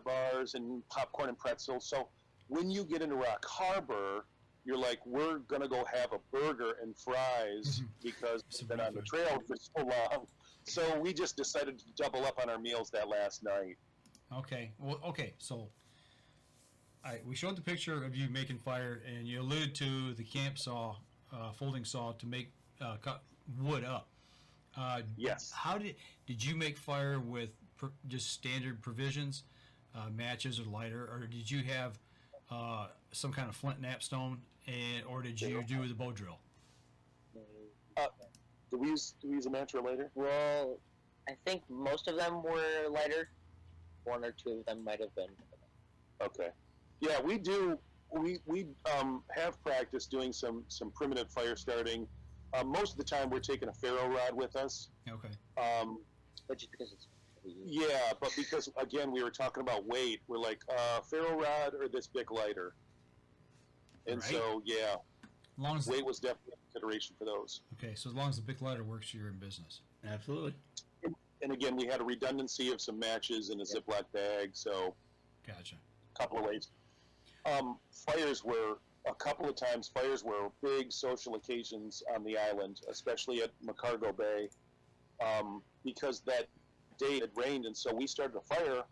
bars and popcorn and pretzels. So when you get into Rock Harbor, you're like, we're going to go have a burger and fries because we've been on the trail for so long. So we just decided to double up on our meals that last night. Okay. Well, okay. So, we showed the picture of you making fire, and you alluded to the camp saw, folding saw to make cut wood up. Yes. How did you make fire with just standard provisions, matches or lighter, or did you have some kind of flint napstone, or did you do the bow drill? Do we use a match or a lighter? Well, I think most of them were lighter. One or two of them might have been. Okay. Yeah, we do. We have practice doing some primitive fire starting. Most of the time, we're taking a ferro rod with us. Okay. But just because it's Yeah, but because again we were talking about weight, we're like ferro rod or this big lighter, and Right. so yeah, As long as weight was definitely a consideration for those. okay, so as long as the big lighter works, you're in business. Absolutely. And again, we had a redundancy of some matches in a Ziploc bag, so Gotcha. a couple of ways. Fires were a couple of times. Fires were big social occasions on the island, especially at McCargo Bay, because that day it rained, and so we started a fire.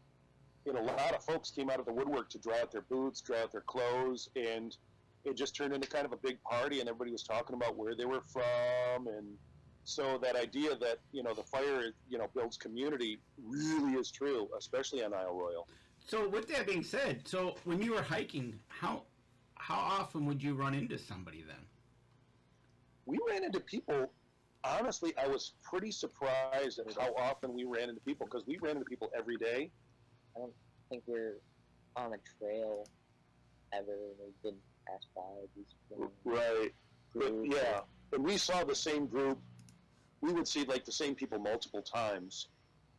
And a lot of folks came out of the woodwork to dry out their boots, dry out their clothes, and it just turned into kind of a big party, and everybody was talking about where they were from, and so that idea that the fire builds community really is true, especially on Isle Royale. So with that being said, so when you were hiking, how often would you run into somebody then? We ran into people. Honestly, I was pretty surprised at how often we ran into people, because we ran into people every day. I don't think we're on a trail ever. We didn't pass by these people. Right. But yeah, and we saw the same group. We would see like the same people multiple times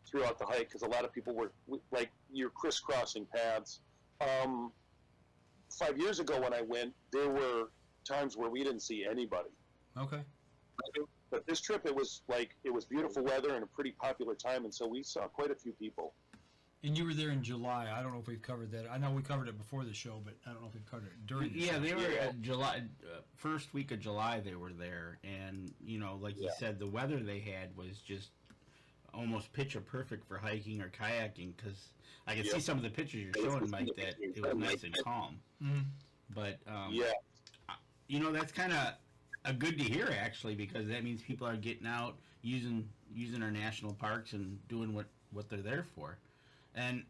throughout the hike, because a lot of people were like, you're crisscrossing paths. 5 years ago when I went, there were times where we didn't see anybody. Okay. But this trip, it was beautiful weather and a pretty popular time, and so we saw quite a few people. And you were there in July. I don't know if we've covered that. I know we covered it before the show, but I don't know if we've covered it during the show. Yeah, they were July, first week of July. They were there, and like you said, the weather they had was just almost picture perfect for hiking or kayaking. Because I can see some of the pictures you're showing, Mike, that it was nice and calm. Mm-hmm. But that's kind of good to hear, actually, because that means people are getting out, using our national parks and doing what they're there for. And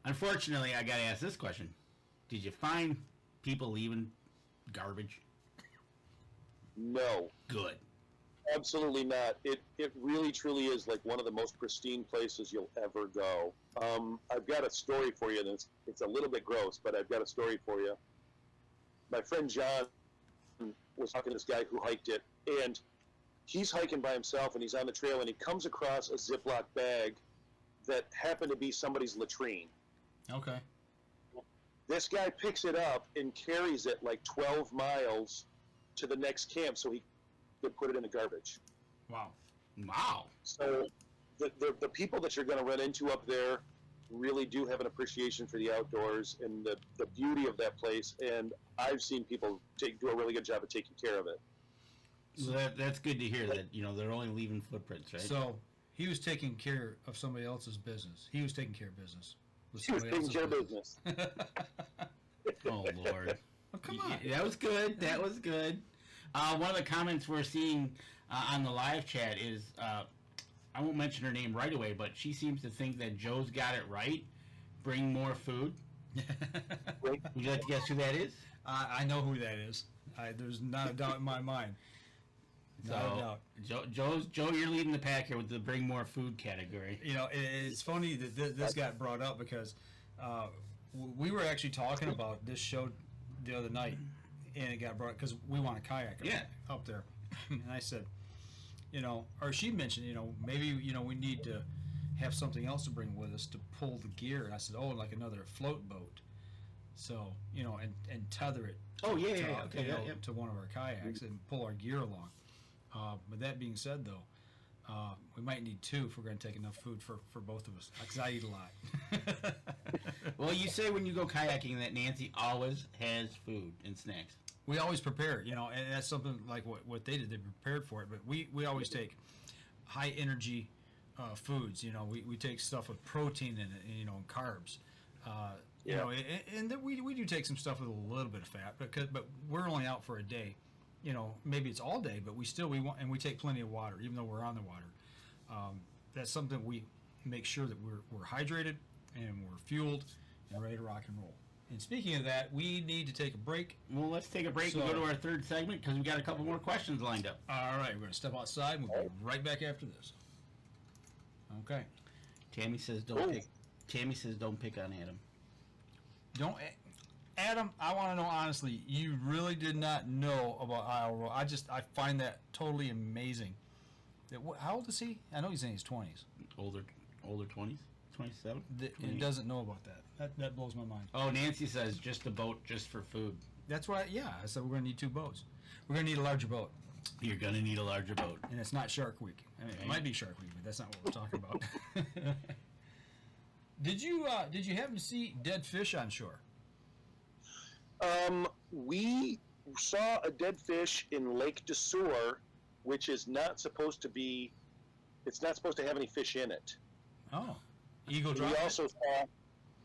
unfortunately, I got to ask this question: did you find people leaving garbage? No. Good. Absolutely not. It really truly is like one of the most pristine places you'll ever go. I've got a story for you, and it's a little bit gross, but I've got a story for you. My friend John was talking to this guy who hiked it, and he's hiking by himself, and he's on the trail, and he comes across a Ziploc bag that happened to be somebody's latrine. Okay. This guy picks it up and carries it like 12 miles to the next camp so he could put it in the garbage. Wow. Wow. So the people that you're going to run into up there really do have an appreciation for the outdoors and the beauty of that place, and I've seen people do a really good job of taking care of it. So that's good to hear that they're only leaving footprints, right? So he was taking care of somebody else's business. He was taking care of business. He was taking care of business. Oh Lord. Oh, come on. Yeah, that was good. That was good. One of the comments we're seeing on the live chat is, I won't mention her name right away, but she seems to think that Joe's got it right. Bring more food. Would you like to guess who that is? I know who that is. There's not a doubt in my mind. Not a doubt. Joe, you're leading the pack here with the bring more food category. It's funny that this got brought up because we were actually talking about this show the other night, and it got brought because we want a kayak up there. And I said, or she mentioned, maybe, we need to have something else to bring with us to pull the gear. And I said, like another float boat. So, and tether it to one of our kayaks and pull our gear along. But that being said, though, we might need two if we're going to take enough food for both of us, because I eat a lot. Well, you say when you go kayaking that Nancy always has food and snacks. We always prepare, and that's something like what they did. They prepared for it, but we always take. high energy foods. You know, we take stuff with protein in it, and carbs. You know, and then we do take some stuff with a little bit of fat, but we're only out for a day. You know, maybe it's all day, but we want, and we take plenty of water, even though we're on the water. That's something we make sure that we're hydrated and we're fueled and ready to rock and roll. And speaking of that, we need to take a break. Well, let's take a break and go to our third segment because we got a couple more questions lined up. All right, we're going to step outside and we'll be right back after this. Okay. Tammy says don't pick. Tammy says don't pick on Adam. Don't, Adam. I want to know honestly. You really did not know about Isle Royale. I find that totally amazing. How old is he? I know he's in his 20s. Older 20s, 27. He doesn't know about that. That blows my mind. Oh, Nancy says just a boat, just for food. That's why. Yeah, I said we're going to need 2 boats. We're going to need a larger boat. You're going to need a larger boat. And it's not Shark Week. I mean, it might be Shark Week, but that's not what we're talking about. Did you happen to see dead fish on shore? We saw a dead fish in Lake de Sueur, which is not supposed to be. It's not supposed to have any fish in it. Oh, eagle drop.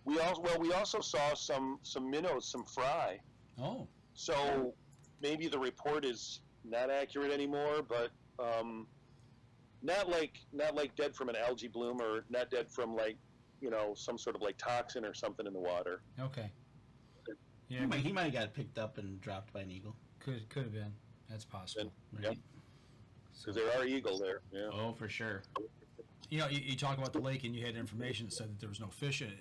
We also saw some minnows, some fry. Oh. So maybe the report is not accurate anymore, but not like dead from an algae bloom, or not dead from some sort of toxin or something in the water. Okay. Yeah, he might have got picked up and dropped by an eagle. Could have been. That's possible. Right? Yep. Because there are eagles there. Yeah. Oh, for sure. You talk about the lake, and you had information that said that there was no fish in it.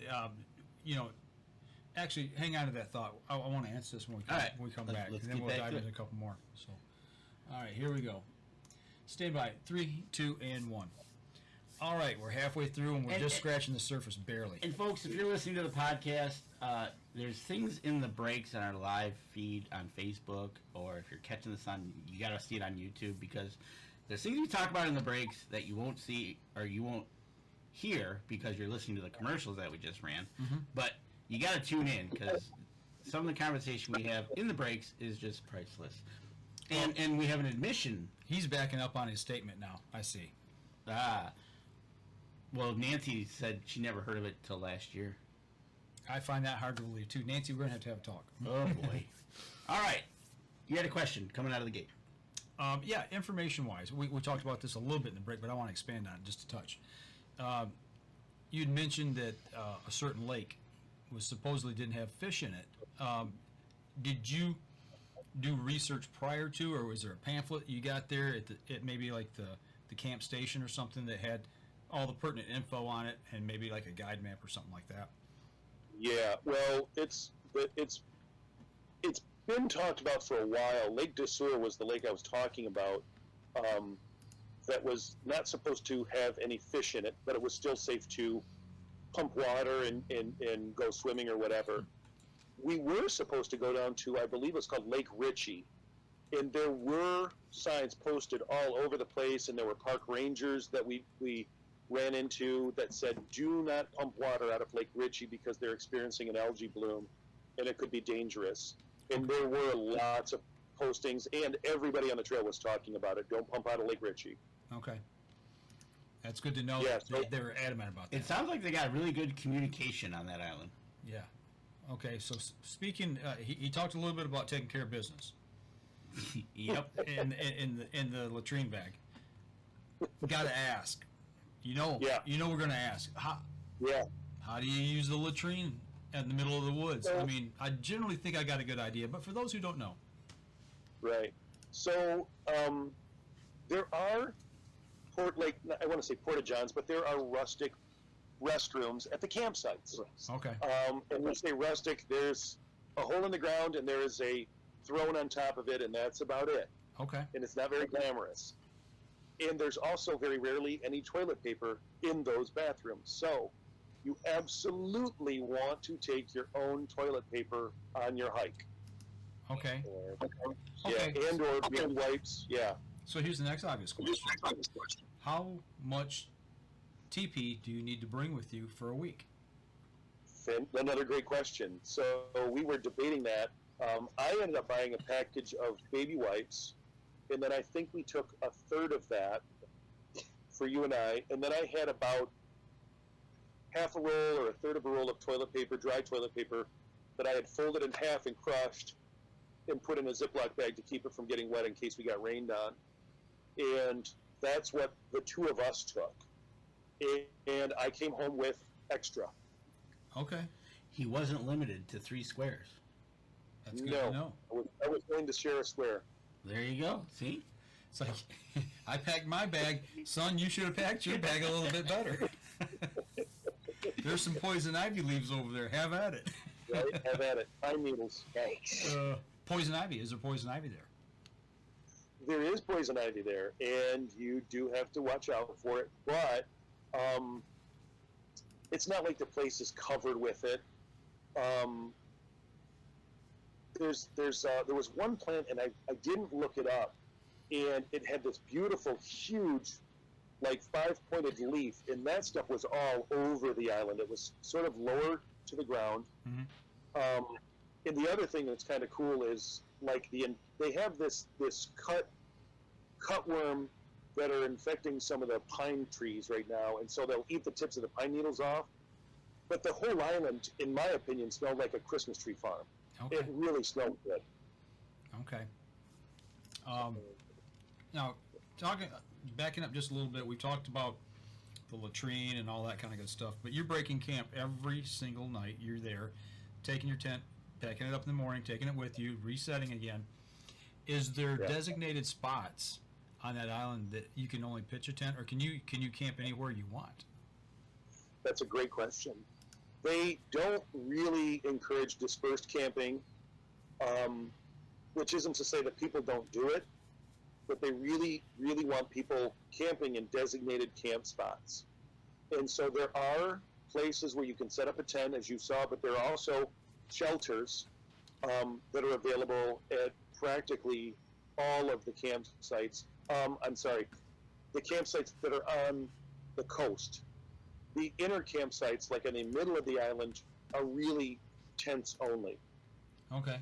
Actually, hang on to that thought. I want to answer this when we come back, and then we'll dive into a couple more. So, all right, here we go. Stand by. 3, 2, and 1. All right, we're halfway through, and we're just scratching the surface barely. And folks, if you're listening to the podcast, there's things in the breaks on our live feed on Facebook, or if you're catching this on, you got to see it on YouTube, because there's things we talk about in the breaks that you won't see or you won't hear because you're listening to the commercials that we just ran. Mm-hmm. But you got to tune in, because some of the conversation we have in the breaks is just priceless. And we have an admission. He's backing up on his statement now, I see. Well, Nancy said she never heard of it till last year. I find that hard to believe, too. Nancy, we're going to have a talk. Oh, boy. All right. You had a question coming out of the gate. Yeah, information-wise. We talked about this a little bit in the break, but I want to expand on it just a touch. You'd mentioned that a certain lake supposedly didn't have fish in it. Did you do research prior to, or was there a pamphlet you got there at maybe like the camp station or something that had all the pertinent info on it, and maybe like a guide map or something like that? Yeah, well, it's been talked about for a while. Lake de Sueur was the lake I was talking about, that was not supposed to have any fish in it, but it was still safe to pump water and go swimming or whatever. We were supposed to go down to, I believe it's called Lake Ritchie, and there were signs posted all over the place, and there were park rangers that we ran into that said, do not pump water out of Lake Ritchie because they're experiencing an algae bloom, and it could be dangerous. And there were lots of postings, and everybody on the trail was talking about it. Don't pump out of Lake Ritchie. Okay. That's good to know. Yeah, they were adamant about that. It sounds like they got really good communication on that island. Yeah. Okay, so speaking, he talked a little bit about taking care of business. Yep. in the latrine bag. Got to ask. Yeah. We're going to ask. How do you use the latrine in the middle of the woods? I mean, I generally think I got a good idea, but for those who don't know. Right. So there are I want to say porta-johns, but there are rustic restrooms at the campsites. Okay. And when we say rustic, there's a hole in the ground and there is a throne on top of it, and that's about it. Okay. And it's not very glamorous. And there's also very rarely any toilet paper in those bathrooms. So you absolutely want to take your own toilet paper on your hike. Okay. Yeah, and or hand wipes. Yeah. So here's the next obvious question. How much TP do you need to bring with you for a week? Another great question. So we were debating that. I ended up buying a package of baby wipes, and then I think we took a third of that for you and I, and then I had about half a roll or a third of a roll of toilet paper, dry toilet paper, that I had folded in half and crushed and put in a Ziploc bag to keep it from getting wet in case we got rained on. And that's what the two of us took. And I came home with extra. Okay. He wasn't limited to 3 squares. That's good No. to know. I was willing to share a square. There you go. See? It's like, I packed my bag. Son, you should have packed your bag a little bit better. There's some poison ivy leaves over there. Have at it. Right? Have at it. Pine needles. Yikes. Poison ivy. Is there poison ivy there? There is poison ivy there, and you do have to watch out for it. But it's not like the place is covered with it. There was one plant, and I didn't look it up, and it had this beautiful, huge, like 5-pointed leaf, and that stuff was all over the island. It was sort of lower to the ground. Mm-hmm. And the other thing that's kind of cool is like they have this cutworm that are infecting some of the pine trees right now, and so they'll eat the tips of the pine needles off. But the whole island, in my opinion, smelled like a Christmas tree farm. Okay. It really smelled good. Okay. Now, backing up just a little bit, we talked about the latrine and all that kind of good stuff, but you're breaking camp every single night. You're there, taking your tent, packing it up in the morning, taking it with you, resetting again. Is there designated spots on that island that you can only pitch a tent, or can you camp anywhere you want? That's a great question. They don't really encourage dispersed camping, which isn't to say that people don't do it, but they really, really want people camping in designated camp spots. And so there are places where you can set up a tent, as you saw, but there are also shelters that are available at practically all of the campsites. The campsites that are on the coast. The inner campsites, like in the middle of the island, are really tents only. Okay.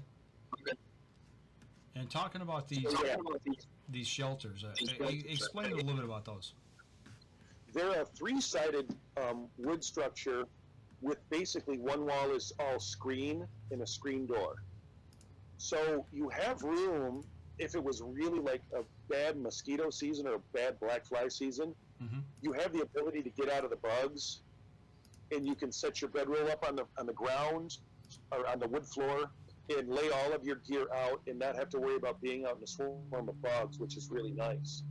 And talking about these shelters, explain a little bit about those. They're a 3-sided wood structure with basically one wall is all screen and a screen door. So you have room if it was really like a bad mosquito season or a bad black fly season. Mm-hmm. You have the ability to get out of the bugs, and you can set your bedroll up on the ground or on the wood floor and lay all of your gear out and not have to worry about being out in a swarm of bugs, which is really nice.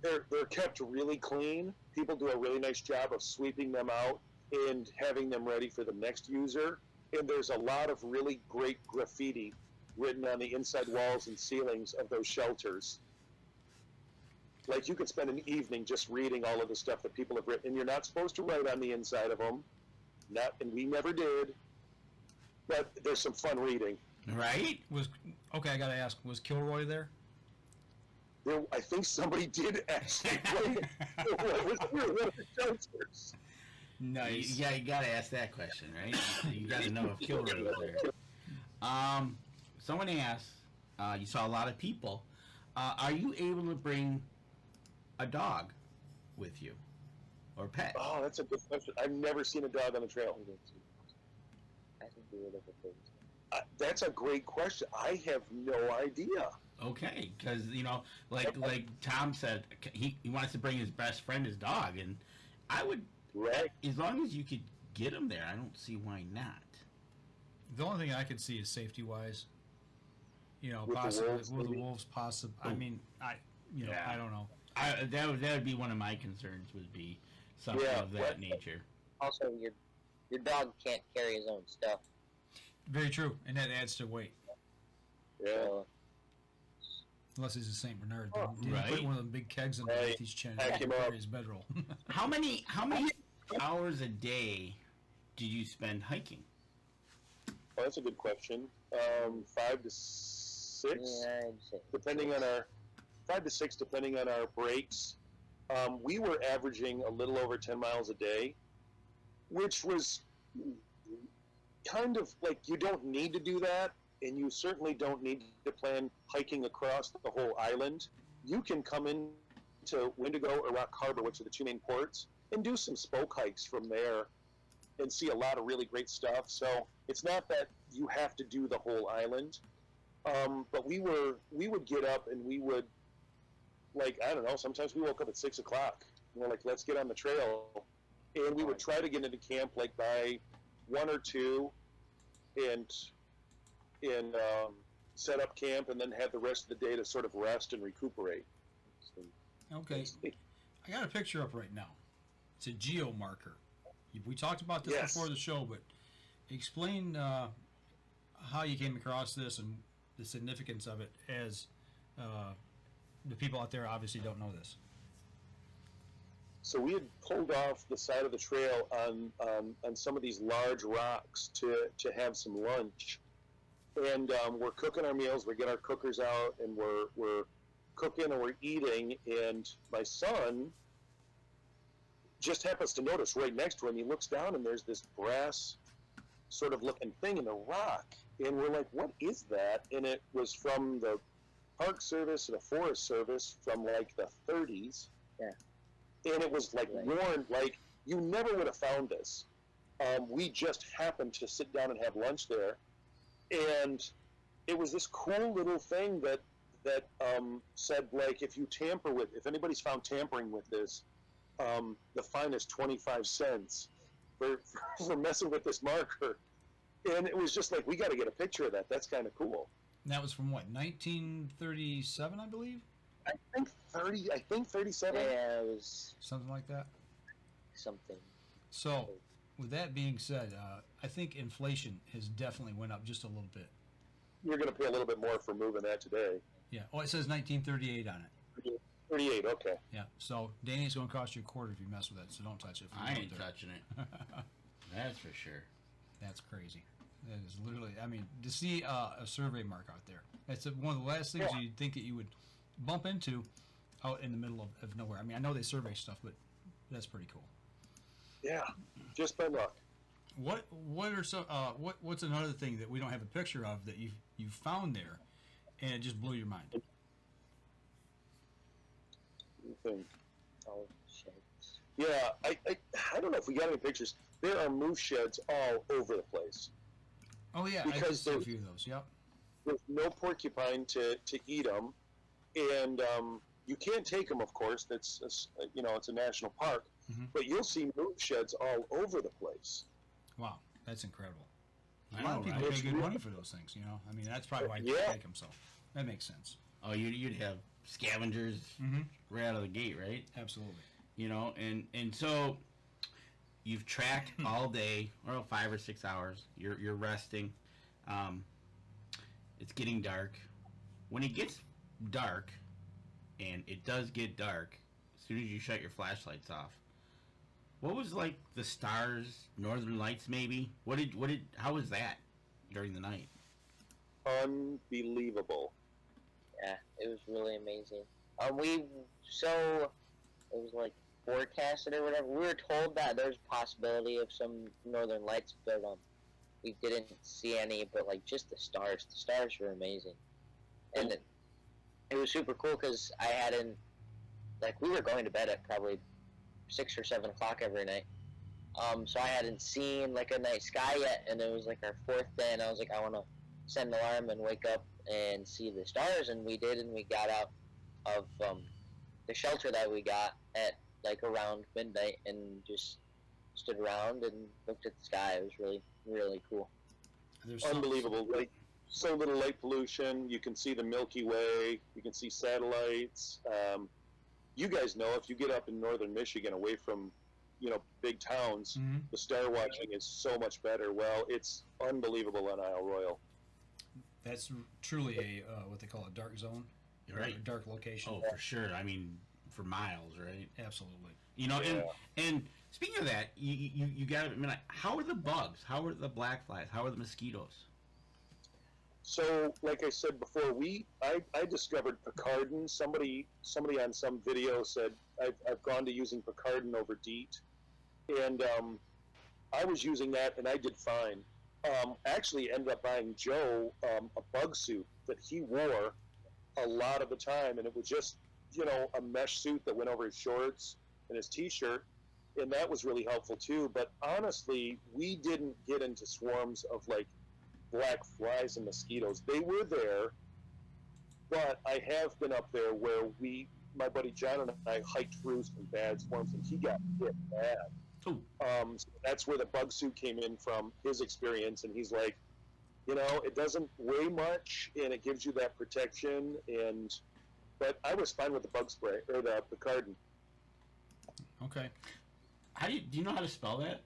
They're kept really clean. People do a really nice job of sweeping them out and having them ready for the next user. And there's a lot of really great graffiti written on the inside walls and ceilings of those shelters. Like, you could spend an evening just reading all of the stuff that people have written. And you're not supposed to write on the inside of them. And we never did. But there's some fun reading. Right? I gotta ask, was Kilroy there? I think somebody did actually write what was through one of the shelters. Nice. Yeah, you gotta ask that question, right? You gotta know if Kilroy was there. Someone asked, you saw a lot of people. Are you able to bring a dog with you? Or pet? Oh, that's a good question. I've never seen a dog on the trail. I think we would have That's a great question. I have no idea. Okay, because, like Tom said, he wants to bring his best friend, his dog, and I would, right, as long as you could get him there, I don't see why not. The only thing I could see is safety-wise. With possibly the wolves, with the maybe? wolves, possibly. I mean, I don't know. That would be one of my concerns, would be something of that nature. Also, your dog can't carry his own stuff. Very true, and that adds to weight. Yeah. So, Unless he's a Saint Bernard, Oh, didn't right. put one of them big kegs underneath his chin Pack him and up. carry his bedroll. How many hours a day do you spend hiking? Oh, that's a good question. 5 to 6, yeah, I'd say. depending on our 5 to 6, depending on our breaks. We were averaging a little over 10 miles a day, which was kind of like, you don't need to do that, and you certainly don't need to plan hiking across the whole island. You can come in to Wendigo or Rock Harbor, which are the two main ports, and do some spoke hikes from there and see a lot of really great stuff. So it's not that you have to do the whole island, but we would get up and we would, like, I don't know, sometimes we woke up at 6 o'clock. We're like, let's get on the trail. And we would try to get into camp like by 1 or 2 and set up camp and then have the rest of the day to sort of rest and recuperate. Okay. I got a picture up right now. It's a geo marker. We talked about this before the show, but explain how you came across this and the significance of it, as the people out there obviously don't know this. So we had pulled off the side of the trail on some of these large rocks to have some lunch, and we're cooking our meals. We get our cookers out and we're cooking and we're eating, and my son just happens to notice right next to him. He looks down and there's this brass sort of looking thing in the rock, and we're like, what is that? And it was from the Park Service and the Forest Service from like the 30s. Yeah. And it was like worn, like you never would have found this. We just happened to sit down and have lunch there, and it was this cool little thing that said, like, if anybody's found tampering with this, the fine is 25 cents for messing with this marker. And it was just like, we got to get a picture of that. That's kind of cool. And that was from what, 1937, I believe? I think 37. Yeah, it was Something like that. something. So, with that being said, I think inflation has definitely went up just a little bit. You're going to pay a little bit more for moving that today. Yeah. Oh, it says 1938 on it. 38, okay. Yeah. So, Danny's going to cost you a quarter if you mess with it, so don't touch it. I ain't touching it. That's for sure. That's crazy. That is literally, I mean, to see a survey mark out there, that's one of the last things you'd think that you would bump into out in the middle of nowhere. I mean, I know they survey stuff, but that's pretty cool. Yeah, just by luck. What are some what's another thing that we don't have a picture of that you found there, and it just blew your mind? You think? Oh, shit. Yeah, I don't know if we got any pictures. There are moose sheds all over the place. Oh yeah, I Because just saw a there's- few of those. Yep. There's no porcupine to eat them, and you can't take them, of course. It's a national park, but you'll see moose sheds all over the place. Wow, that's incredible. I A lot of know, people right? pay good money for those things. I mean, that's probably why you Yeah. take them. So that makes sense. Oh, you'd have scavengers right out of the gate, right? Absolutely. And so you've tracked all day, or 5 or 6 hours. You're resting. It's getting dark. When it gets dark, and it does get dark, as soon as you shut your flashlights off, what was like the stars, northern lights maybe? How was that during the night? Unbelievable. Yeah, it was really amazing. It was like forecasted or whatever. We were told that there's a possibility of some northern lights, but we didn't see any. But like just the stars were amazing, and it was super cool because we were going to bed at probably 6 or 7 o'clock every night. So I hadn't seen like a night sky yet, and it was like our 4th day, and I was like, I want to set an alarm and wake up and see the stars, and we did, and we got out of the shelter that we got at like around midnight and just stood around and looked at the sky. It was really, really cool. There's Unbelievable. Like, so little light pollution. You can see the Milky Way. You can see satellites. You guys know, if you get up in northern Michigan away from, big towns, the star watching is so much better. Well, it's unbelievable on Isle Royale. That's truly a what they call a dark zone, Right. A dark location. Oh, for sure. I mean, for miles, right? Absolutely. And speaking of that, you got to admit, how are the bugs? How are the black flies? How are the mosquitoes? So, like I said before, I discovered Picardin. Somebody on some video said I've gone to using Picardin over DEET, and I was using that and I did fine. Actually ended up buying Joe a bug suit that he wore a lot of the time, and it was just a mesh suit that went over his shorts and his t-shirt, and that was really helpful too. But honestly, we didn't get into swarms of like black flies and mosquitoes. They were there, but I have been up there where my buddy John and I hiked through some bad swarms, and he got hit bad. Ooh. So that's where the bug suit came in from his experience, and he's like, it doesn't weigh much, and it gives you that protection. But I was fine with the bug spray or the Picardin. Okay. Do you know how to spell that?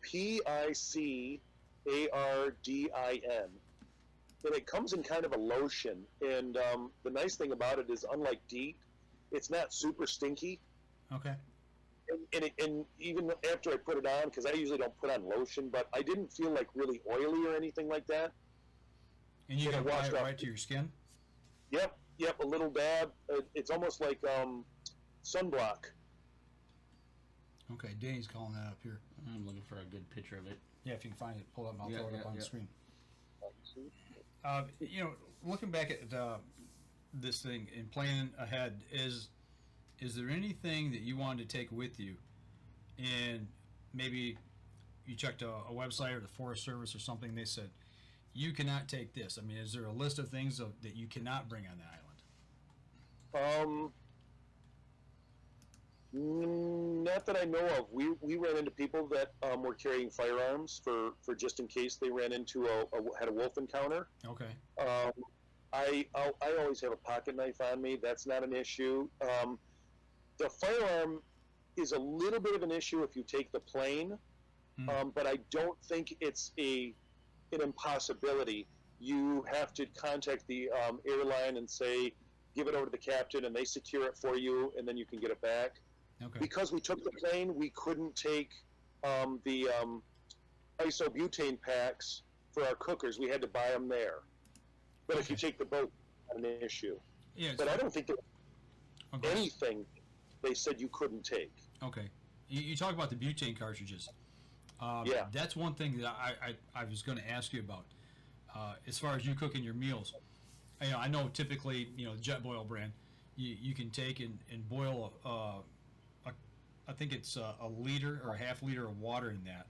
Picardin, and it comes in kind of a lotion. And the nice thing about it is, unlike DEET, it's not super stinky. Okay. And even after I put it on, because I usually don't put on lotion, but I didn't feel like really oily or anything like that. And you can apply it right to your skin? Yep, a little dab. It's almost like sunblock. Okay, Danny's calling that up here. I'm looking for a good picture of it. Yeah, if you can find it, pull it up and I'll throw it up on the screen. Looking back at this thing and planning ahead, is there anything that you wanted to take with you, and maybe you checked a website or the Forest Service or something, they said, you cannot take this? I mean, is there a list of things that you cannot bring on the island? Not that I know of. We ran into people that were carrying firearms for just in case they ran into had a wolf encounter. Okay. I always have a pocket knife on me. That's not an issue. The firearm is a little bit of an issue if you take the plane, but I don't think it's an impossibility. You have to contact the airline and say, give it over to the captain, and they secure it for you, and then you can get it back. Okay. Because we took the plane, we couldn't take the isobutane packs for our cookers. We had to buy them there. But if you take the boat, it's not an issue. Yeah, but I don't think there was anything they said you couldn't take. Okay. You talk about the butane cartridges. Yeah. That's one thing that I was going to ask you about. As far as you cooking your meals, I know typically, the Jet Boil brand, you can take and boil I think it's a liter or a half liter of water in that,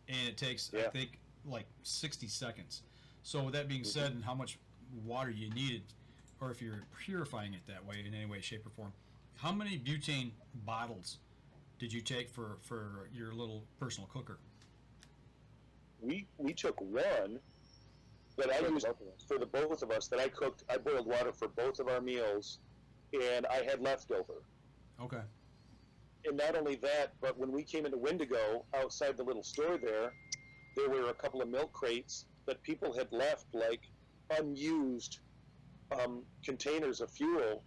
and it takes I think like 60 seconds. So with that being said, and how much water you needed, or if you're purifying it that way in any way, shape, or form, how many butane bottles did you take for your little personal cooker? We took one that I used for the both of us, that I cooked. I boiled water for both of our meals, and I had leftover. Okay. And not only that, but when we came into Wendigo, outside the little store there were a couple of milk crates that people had left, like unused containers of fuel.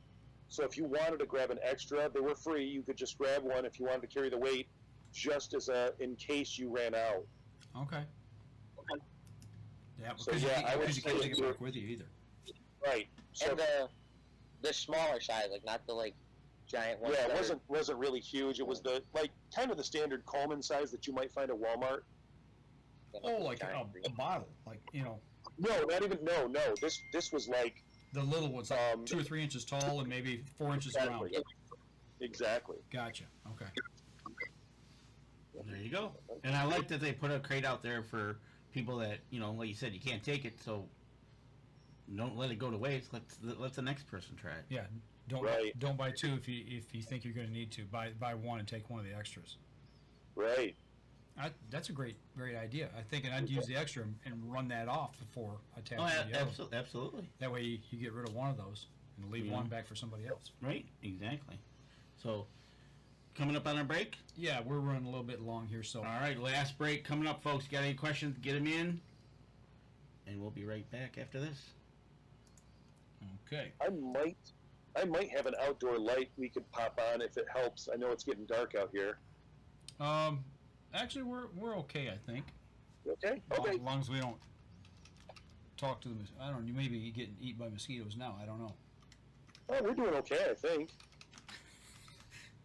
So if you wanted to grab an extra, they were free. You could just grab one if you wanted to carry the weight, just as in case you ran out. Okay. Yeah, So because you can't take it say back with you either. Right. So, And the smaller size, like not the giant ones. yeah, that it wasn't really huge. It was the kind of the standard Coleman size that you might find at Walmart. Oh, like a bottle, No, not even. No. This was like the little ones, 2 or 3 inches tall and maybe 4 inches around. Exactly. Gotcha. Okay. There you go. And I like that they put a crate out there for people that, like you said, you can't take it, so don't let it go to waste. Let the next person try it. Yeah. Don't buy 2 if you think you're going to need to. Buy 1 and take 1 of the extras. Right. That's a great idea. I think, and I'd use the extra and run that off before attaching the other. Absolutely. That way you get rid of one of those and leave one back for somebody else. Right. Exactly. So, coming up on our break. Yeah, we're running a little bit long here, so. All right, last break coming up, folks. Got any questions? Get them in, and we'll be right back after this. Okay. I might have an outdoor light we could pop on if it helps. I know it's getting dark out here. Actually, we're okay, I think. Okay. Okay. As long as we don't talk to them. I don't know. You may be getting eaten by mosquitoes now. I don't know. Oh, we're doing okay, I think.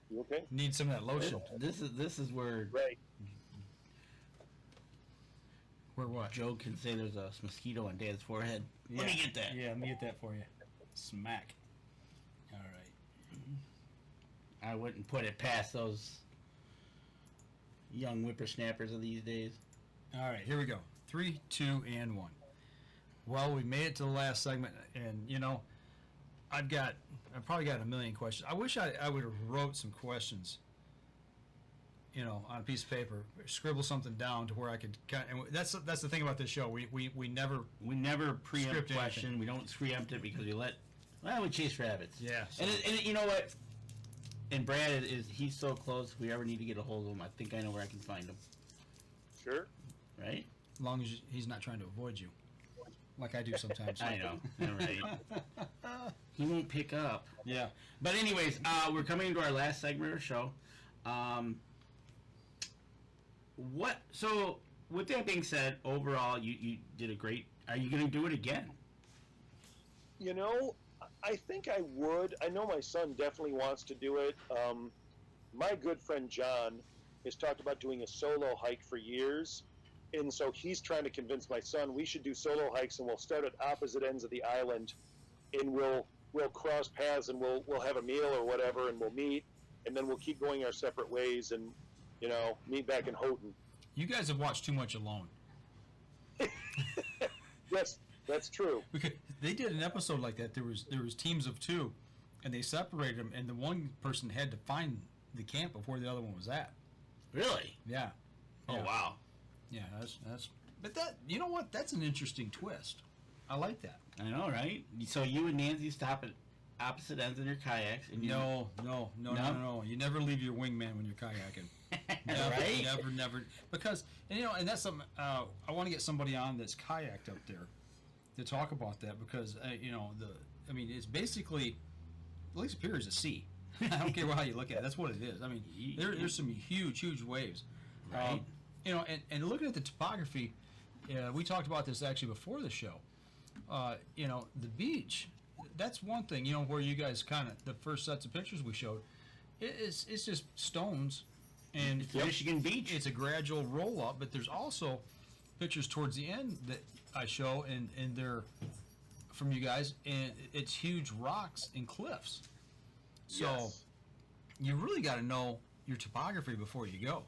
You okay? Need some of that lotion. This is where Right. Where what? Joe can say there's a mosquito on Dad's forehead. Yeah. Let me get that. Yeah, let me get that for you. Smack. I wouldn't put it past those young whippersnappers of these days. All right, here we go. 3, 2, and 1. Well, we made it to the last segment, and I've probably got a million questions. I wish I would have wrote some questions, on a piece of paper, scribble something down to where I could. And that's the thing about this show. We never preempt script question. anything. We don't preempt it because we chase rabbits. Yeah. So. And you know what? And Brad he's so close. If we ever need to get a hold of him, I think I know where I can find him. Sure. Right? As long as he's not trying to avoid you, like I do sometimes. I know. Right. He won't pick up. Yeah. But anyways, we're coming into our last segment of the show. So with that being said, overall, you did a great. Are you going to do it again? I think I would. I know my son definitely wants to do it. My good friend John has talked about doing a solo hike for years, and so he's trying to convince my son we should do solo hikes, and we'll start at opposite ends of the island, and we'll cross paths, and we'll have a meal or whatever, and we'll meet, and then we'll keep going our separate ways, and meet back in Houghton. You guys have watched too much Alone. Yes, that's true. Because they did an episode like that. There was teams of 2, and they separated them, and the one person had to find the camp of where the other one was at. Really? Yeah. Oh Yeah. wow. Yeah, that's. But that, you know what? That's an interesting twist. I like that. I know, right? So you and Nancy stop at opposite ends in your kayaks, and No. You never leave your wingman when you're kayaking. Never, Right? never. Because and that's something I want to get somebody on that's kayaked up there to talk about that, because it's basically Lake Superior is a sea. I don't care how you look at it. That's what it is. I mean, there's some huge waves. Right. And looking at the topography, we talked about this actually before the show. The beach. That's one thing. Where you guys the first sets of pictures we showed, it's just stones, and It's Michigan Beach. it's a gradual roll up. But there's also pictures towards the end that I show, and they're from you guys, and it's huge rocks and cliffs. So Yes. you really got to know your topography before you go.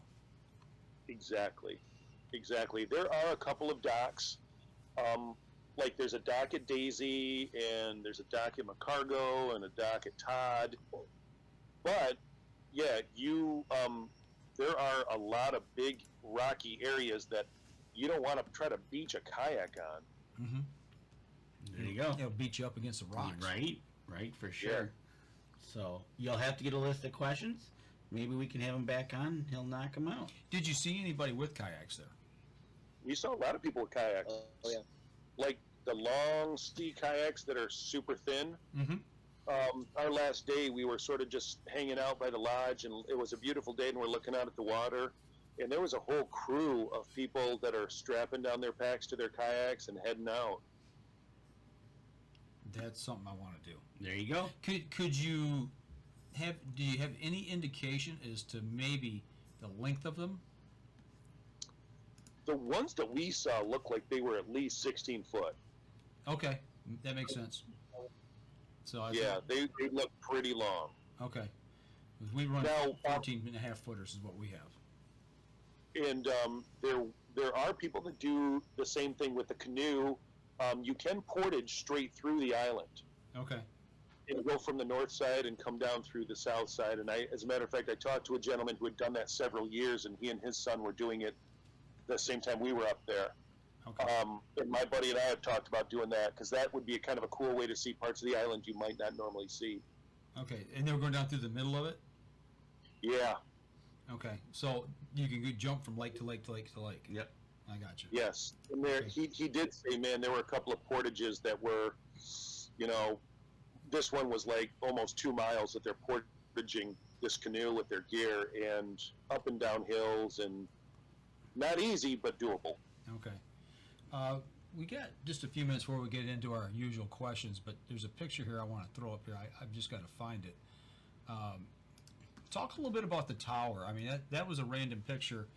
Exactly. There are a couple of docks. Like there's a dock at Daisy, and there's a dock at McCargo, and a dock at Todd. But yeah, there are a lot of big rocky areas that you don't want to try to beach a kayak on. Mm-hmm. There you go. It'll beat you up against the rocks. Right, for sure. Yeah. So you'll have to get a list of questions. Maybe we can have him back on, and he'll knock them out. Did you see anybody with kayaks there? We saw a lot of people with kayaks. Oh yeah. Like the long sea kayaks that are super thin. Mm-hmm. Our last day, we were sort of just hanging out by the lodge, and it was a beautiful day, and we're looking out at the water. And there was a whole crew of people that are strapping down their packs to their kayaks and heading out. That's something I want to do. There you go. Could you do you have any indication as to maybe the length of them? The ones that we saw looked like they were at least 16 foot. Okay, that makes sense. So Yeah, they look pretty long. Okay. We run Now, 14 and a half footers is what we have. And there are people that do the same thing with the canoe. You can portage straight through the island Okay. and go from the north side and come down through the south side. And as a matter of fact, I talked to a gentleman who had done that several years, and he and his son were doing it the same time we were up there. Okay. And my buddy and I have talked about doing that, because that would be a kind of a cool way to see parts of the island you might not normally see. Okay. And they were going down through the middle of it? Yeah. Okay. So you can go jump from lake to lake to lake to lake. Yep. I got you. Yes. And there, he did say, man, there were a couple of portages that were, this one was like almost 2 miles that they're portaging this canoe with their gear, and up and down hills, and not easy, but doable. Okay. We got just a few minutes before we get into our usual questions, but there's a picture here I want to throw up here. I've just got to find it. Talk a little bit about the tower. I mean, that was a random picture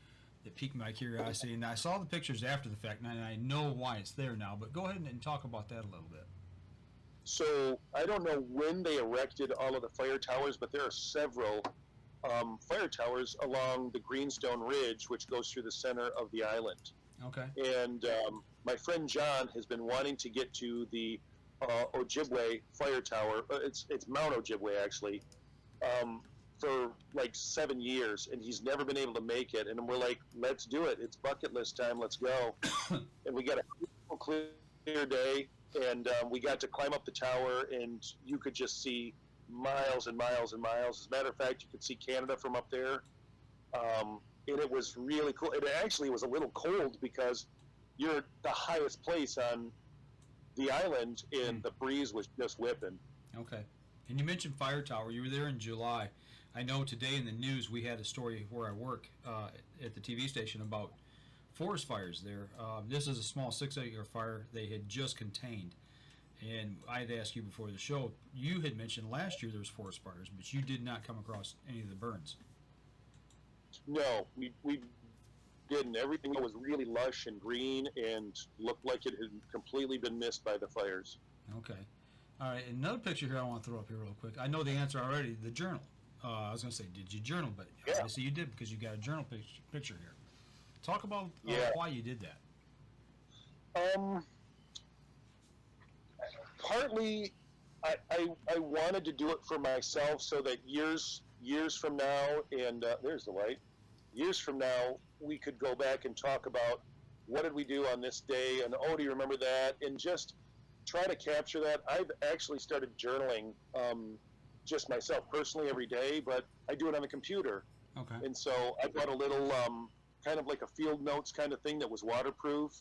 that piqued my curiosity, and I saw the pictures after the fact, and I know why it's there now, but go ahead and talk about that a little bit. So I don't know when they erected all of the fire towers, but there are several fire towers along the Greenstone Ridge, which goes through the center of the island. Okay. And my friend John has been wanting to get to the Ojibwe fire tower. It's Mount Ojibwe, actually, for like 7 years, and he's never been able to make it. And we're like, let's do it. It's bucket list time. Let's go. And we got a clear day, and we got to climb up the tower, and you could just see miles and miles and miles. As a matter of fact, you could see Canada from up there. And it was really cool. It actually was a little cold because you're the highest place on the island, and the breeze was just whipping. Okay. And you mentioned fire tower. You were there in July. I know today in the news we had a story where I work at the TV station about forest fires there. This is a small 6-acre fire they had just contained. And I had asked you before the show, you had mentioned last year there was forest fires, but you did not come across any of the burns. No, we didn't. Everything was really lush and green and looked like it had completely been missed by the fires. Okay. All right, another picture here I want to throw up here real quick. I know the answer already, the journal. I was going to say, did you journal? But Yeah. obviously you did because you got a journal picture here. Talk about why you did that. Partly, I wanted to do it for myself so that years from now, and there's the light, years from now, we could go back and talk about what did we do on this day, and oh, do you remember that, and just try to capture that. I've actually started journaling just myself personally every day, but I do it on the computer. Okay. And so I bought a little kind of like a field notes kind of thing that was waterproof.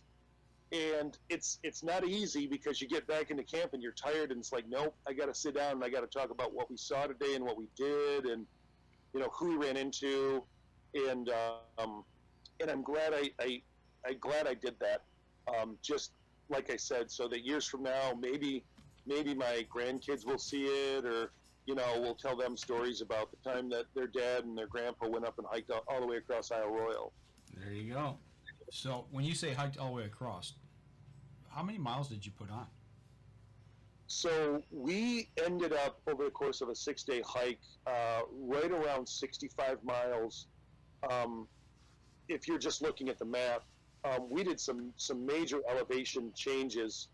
And it's not easy because you get back into camp and you're tired, and it's like, nope, I got to sit down and I got to talk about what we saw today and what we did, and who we ran into, and I'm glad I glad I did that. Just like I said, so that years from now, maybe my grandkids will see it, or we'll tell them stories about the time that their dad and their grandpa went up and hiked all the way across Isle Royale. There you go. So when you say hiked all the way across, how many miles did you put on? So we ended up over the course of a 6-day hike, right around 65 miles. If you're just looking at the map, we did some major elevation changes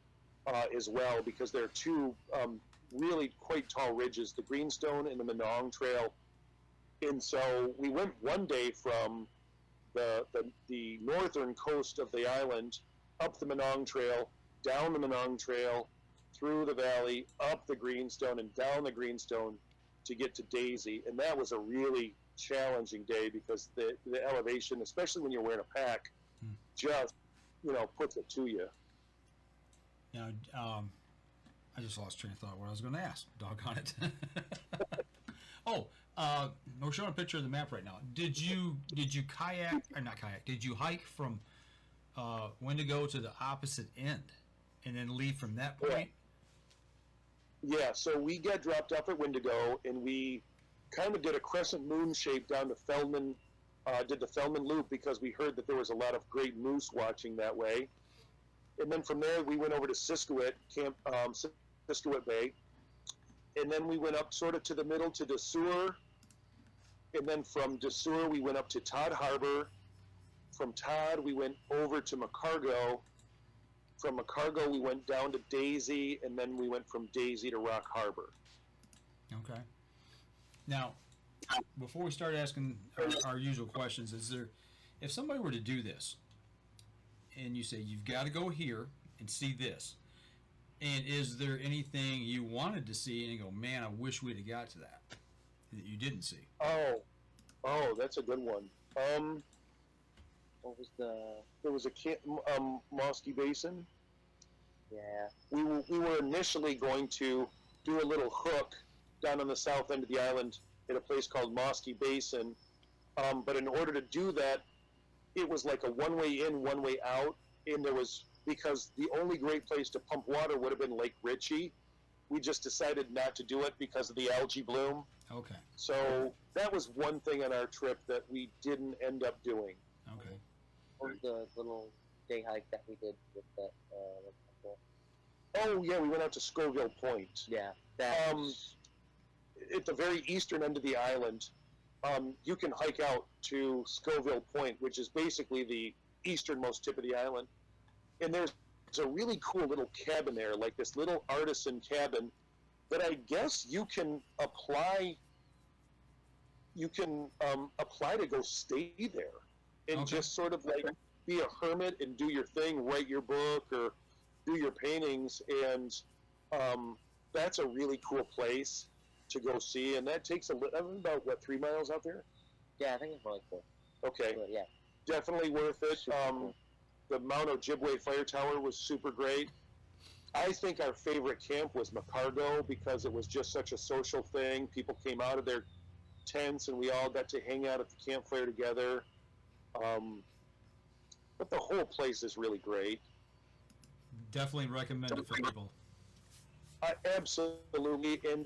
as well, because there are two really quite tall ridges, the Greenstone and the Menong Trail. And so we went one day from the northern coast of the island, up the Menong Trail, down the Menong Trail, through the valley, up the Greenstone, and down the Greenstone to get to Daisy. And that was a really challenging day because the elevation, especially when you're wearing a pack, just, puts it to you. Now, I just lost train of thought what I was going to ask. Doggone it. We're showing a picture of the map right now. Did you kayak, or not kayak, did you hike from Wendigo to the opposite end and then leave from that point? Yeah, so we got dropped off at Wendigo, and we kind of did a crescent moon shape down to Feldman, did the Feldman Loop, because we heard that there was a lot of great moose watching that way. And then from there, we went over to Siskiwit, Siskiwit Bay. And then we went up sort of to the middle to Dessur. And then from Dessur, we went up to Todd Harbor. From Todd, we went over to Macargo. From Macargo, we went down to Daisy, and then we went from Daisy to Rock Harbor. Okay. Now, before we start asking our usual questions, if somebody were to do this, and you say, you've got to go here and see this, and is there anything you wanted to see and you go, man, I wish we'd have got to that you didn't see? Oh, that's a good one. What was There was a Mosky Basin. Yeah. We were initially going to do a little hook down on the south end of the island at a place called Mosky Basin, but in order to do that, it was like a one-way in, one-way out, and because the only great place to pump water would have been Lake Ritchie. We just decided not to do it because of the algae bloom. Okay. So that was one thing on our trip that we didn't end up doing. Okay. What was the little day hike that we did with that? Oh yeah, we went out to Scoville Point. Yeah, that was, At the very eastern end of the island. You can hike out to Scoville Point, which is basically the easternmost tip of the island. And there's a really cool little cabin there, like this little artisan cabin that I guess you can apply. You can apply to go stay there and just sort of like be a hermit and do your thing, write your book or do your paintings, and that's a really cool place to go see, and that takes about 3 miles out there. yeah, I think it's more like 4. Okay, But yeah, definitely worth it. Super cool. The Mount Ojibwe Fire Tower was super great. I think our favorite camp was Macargo because it was just such a social thing. People came out of their tents and we all got to hang out at the campfire together. But the whole place is really great. Definitely recommend it for people. Absolutely, and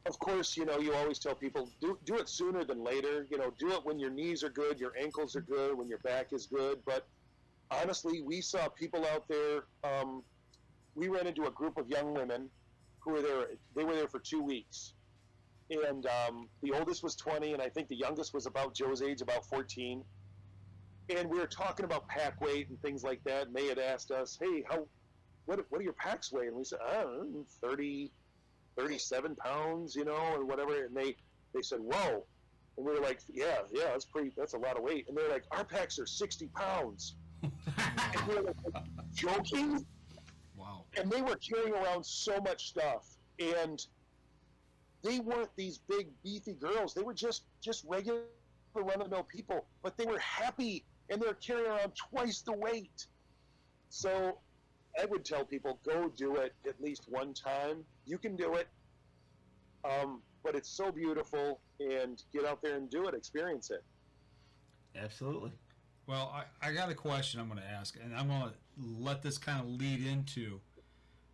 of course, you always tell people do it sooner than later. Do it when your knees are good, your ankles are good, when your back is good. But honestly, we saw people out there. We ran into a group of young women who were there. They were there for 2 weeks, and the oldest was 20, and I think the youngest was about Joe's age, about 14. And we were talking about pack weight and things like that. And they had asked us, "Hey, what do your packs weigh?" And we said, "I don't know, 30, 37 pounds, or whatever." And they said, "Whoa." And we were like, yeah, that's a lot of weight. And they're like, "Our packs are 60 pounds. And we were like, joking? Wow. And they were carrying around so much stuff. And they weren't these big, beefy girls. They were just regular run-of-the-mill people. But they were happy, and they were carrying around twice the weight. So I would tell people, go do it at least one time. You can do it, but it's so beautiful, and get out there and do it, experience it. Absolutely. Well, I got a question I'm going to ask, and I'm going to let this kind of lead into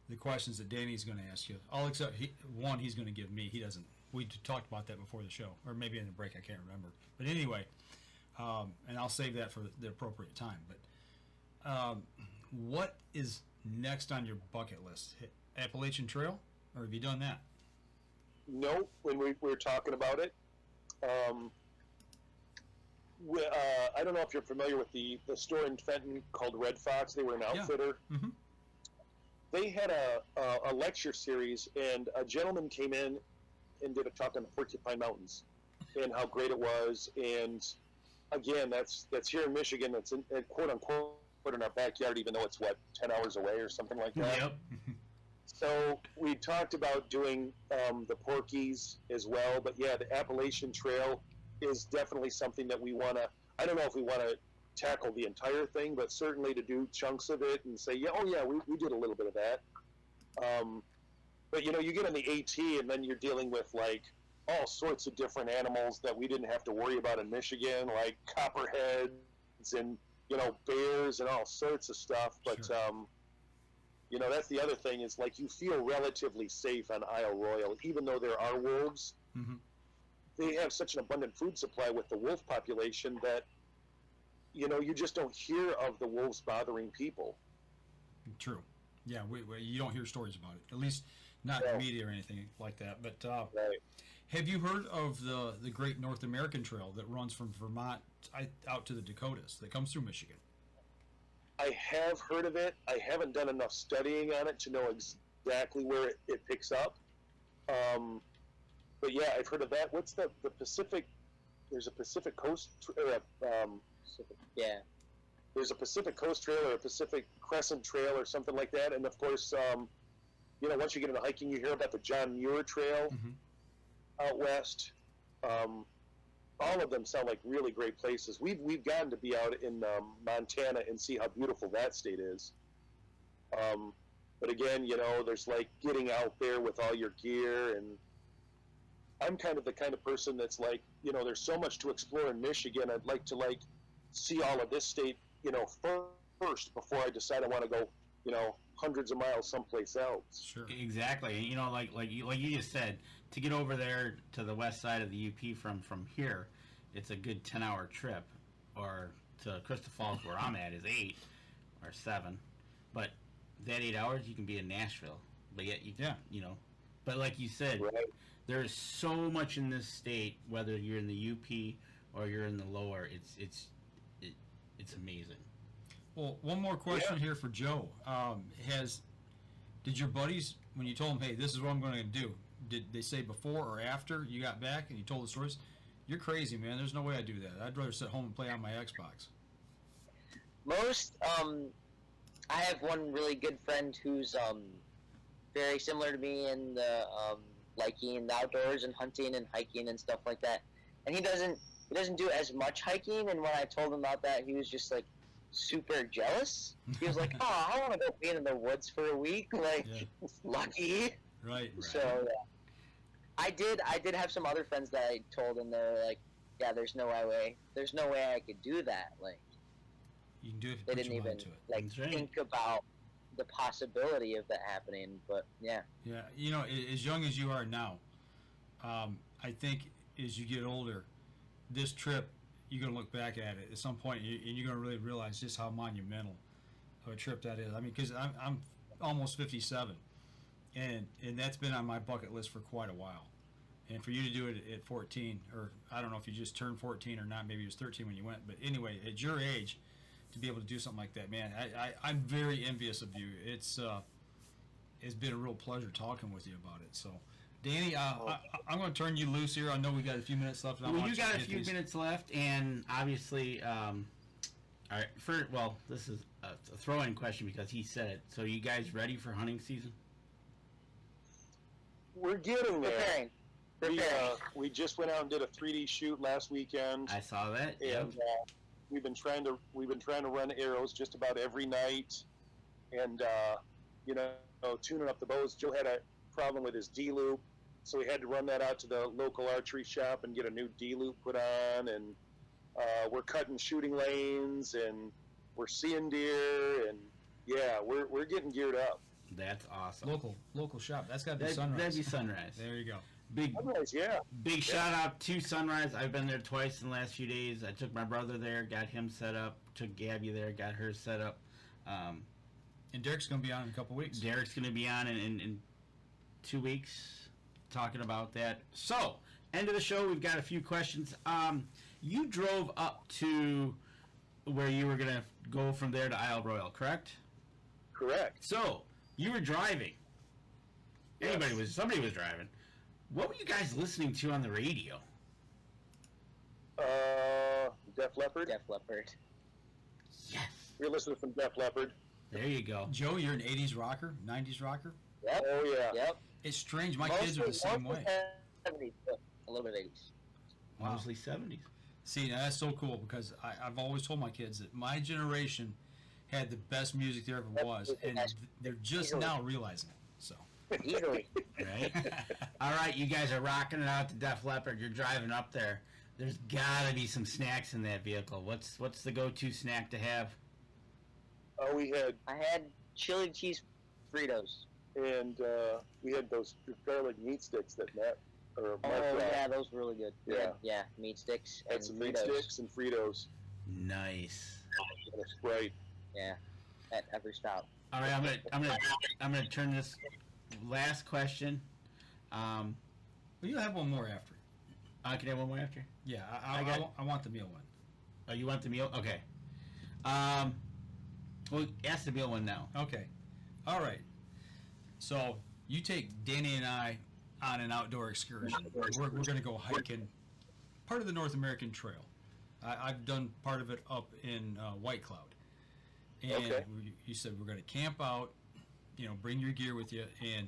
the questions that Danny's going to ask you. All except one he's going to give me. He doesn't. We talked about that before the show, or maybe in the break. I can't remember. But anyway, and I'll save that for the appropriate time. But what is next on your bucket list? Appalachian Trail, or have you done that? No, when we were talking about it, I don't know if you're familiar with the store in Fenton called Red Fox. They were an outfitter. Yeah. Mm-hmm. They had a lecture series, and a gentleman came in and did a talk on the Porcupine Mountains and how great it was. And again, that's here in Michigan. It's in, quote unquote in our backyard, even though it's 10 hours away or something like that. Yep. So we talked about doing the Porkies as well, but yeah, the Appalachian Trail is definitely something that we want to. I don't know if we want to tackle the entire thing, but certainly to do chunks of it and say, we did a little bit of that. But you get on the AT and then you're dealing with like all sorts of different animals that we didn't have to worry about in Michigan, like copperheads and bears and all sorts of stuff. But Sure. That's the other thing is like you feel relatively safe on Isle Royale, even though there are wolves. Mm-hmm. They have such an abundant food supply with the wolf population that you just don't hear of the wolves bothering people. True. Yeah, you don't hear stories about it. At least not in the media or anything like that. But Right. have you heard of the Great North American Trail that runs from Vermont out to the Dakotas that comes through Michigan? I have heard of it. I haven't done enough studying on it to know exactly where it picks up. But yeah, I've heard of that. What's the Pacific? There's a Pacific Coast. yeah. There's a Pacific Coast Trail or a Pacific Crescent Trail or something like that. And of course, once you get into hiking, you hear about the John Muir Trail out west. All of them sound like really great places. We've gotten to be out in Montana and see how beautiful that state is. But again, there's like getting out there with all your gear, and I'm kind of the kind of person that's like, there's so much to explore in Michigan. I'd like to see all of this state, first before I decide I want to go, hundreds of miles someplace else. Sure. Exactly. Like you just said, to get over there to the west side of the UP from here, it's a good 10-hour trip. Or to Crystal Falls, where I'm at, is 8 or 7. But that 8 hours, you can be in Nashville. But yet, Yeah. But like you said, Right. there's so much in this state. Whether you're in the UP or you're in the lower, it's amazing. Well, one more question here for Joe. Did your buddies, when you told them, hey, this is what I'm going to do, did they say before or after you got back and you told the stories? You're crazy, man. There's no way I'd do that. I'd rather sit home and play on my Xbox. Most, I have one really good friend who's very similar to me in the liking the outdoors and hunting and hiking and stuff like that. And he doesn't do as much hiking. And when I told him about that, he was just like super jealous. He was like, "Oh, I want to go be in the woods for a week. Like, lucky." Right. So I did have some other friends that I told, and they were like, "Yeah, there's no way I could do that." Like, You can do it if you they put didn't your even mind to it. like That's right. think about the possibility of that happening. But yeah, Yeah, as young as you are now, I think as you get older, this trip, you're going to look back at it at some point, and you're going to really realize just how monumental of a trip that is. I mean, because I'm almost 57, and that's been on my bucket list for quite a while. And for you to do it at 14, or I don't know if you just turned 14 or not, maybe it was 13 when you went, but anyway, at your age, to be able to do something like that, man, I'm very envious of you. It's been a real pleasure talking with you about it. So, Danny, I'm going to turn you loose here. I know we got a few minutes left. And I Well, want you got to a get few these- minutes left, and obviously, all right. This is a throw-in question because he said it. So, you guys ready for hunting season? We're getting there. preparing. We just went out and did a 3D shoot last weekend, I saw that. Yep. and we've been trying to run arrows just about every night, and tuning up the bows. Joe had a problem with his D loop, so we had to run that out to the local archery shop and get a new D loop put on, and we're cutting shooting lanes, and we're seeing deer, and we're getting geared up. That's awesome. local shop. That's got to be Sunrise. That'd be Sunrise. There you go. Otherwise, Big shout out to Sunrise. I've been there twice in the last few days. I took my brother there, got him set up. Took Gabby there, got her set up. And Derek's going to be on in a couple weeks. Derek's going to be on in 2 weeks talking about that. So, end of the show, we've got a few questions. You drove up to where you were going to go from there to Isle Royale, correct? correct. So, you were driving. Yes. Somebody was driving. What were you guys listening to on the radio? Def Leppard. Def Leppard. Yes. You're listening from Def Leppard. There you go. Joe, you're an 80s rocker, 90s rocker? Yep. Oh yeah. Yep. It's strange. My kids are the same way. 70s, but a little bit 80s. Wow. Mostly 70s. See, now that's so cool because I've always told my kids that my generation had the best music there ever was, and they're just now realizing it. So, Easily. Right? All right, you guys are rocking it out to Def Leppard. You're driving up there. There's got to be some snacks in that vehicle. What's the go-to snack to have? I had chili cheese Fritos. We had those garlic meat sticks that Matt or Oh, Mark brought. yeah, those were really good. Yeah. Meat sticks Had and some Fritos. meat sticks and Fritos. Nice. And a Sprite. Yeah, at every stop. All right, I'm gonna turn this last question. well, you'll have one more after. Can I have one more after? Yeah, I I want the meal one. Oh, you want the meal? Okay. Well, ask the meal one now. Okay. All right. So you take Danny and I on an outdoor excursion. We're going to go hiking part of the North American Trail. I've done part of it up in White Cloud. And Okay. you said we're going to camp out, bring your gear with you, and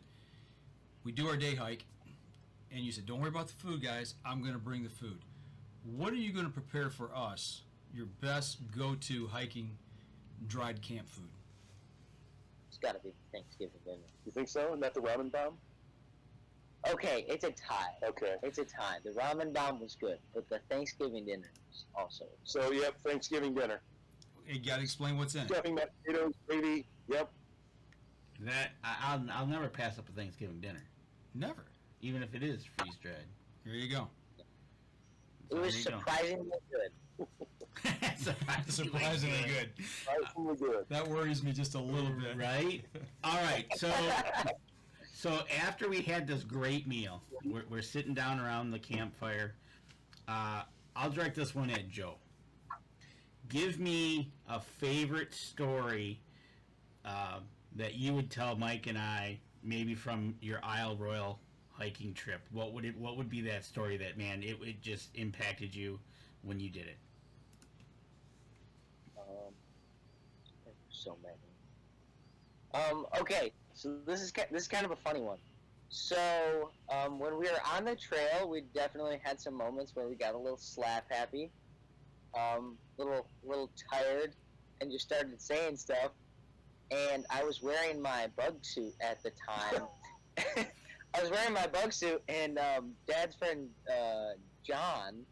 we do our day hike. And you said, don't worry about the food, guys. I'm going to bring the food. What are you going to prepare for us, your best go-to hiking dried camp food? It's got to be Thanksgiving dinner. You think so? Not the ramen bomb? Okay, it's a tie. Okay. It's a tie. The ramen bomb was good, but the Thanksgiving dinner was also. So, yep, Thanksgiving dinner. You got to explain what's in it. Stuffing, mashed potatoes, gravy. Yep. That I'll never pass up a Thanksgiving dinner, Never. even if it is freeze dried. Here you go. It was There you go. surprisingly good. Surprisingly good. Surprisingly good. That worries me just a little bit. Right? All right. So after we had this great meal, we're sitting down around the campfire. I'll direct this one at Joe. Give me a favorite story that you would tell Mike and I, maybe from your Isle Royale hiking trip. What would be that story that, man, it just impacted you when you did it? So many. Okay, so this is kind of a funny one. So when we were on the trail, we definitely had some moments where we got a little slap happy, little tired, and just started saying stuff. And I was wearing my bug suit at the time. I was wearing my bug suit, and Dad's friend John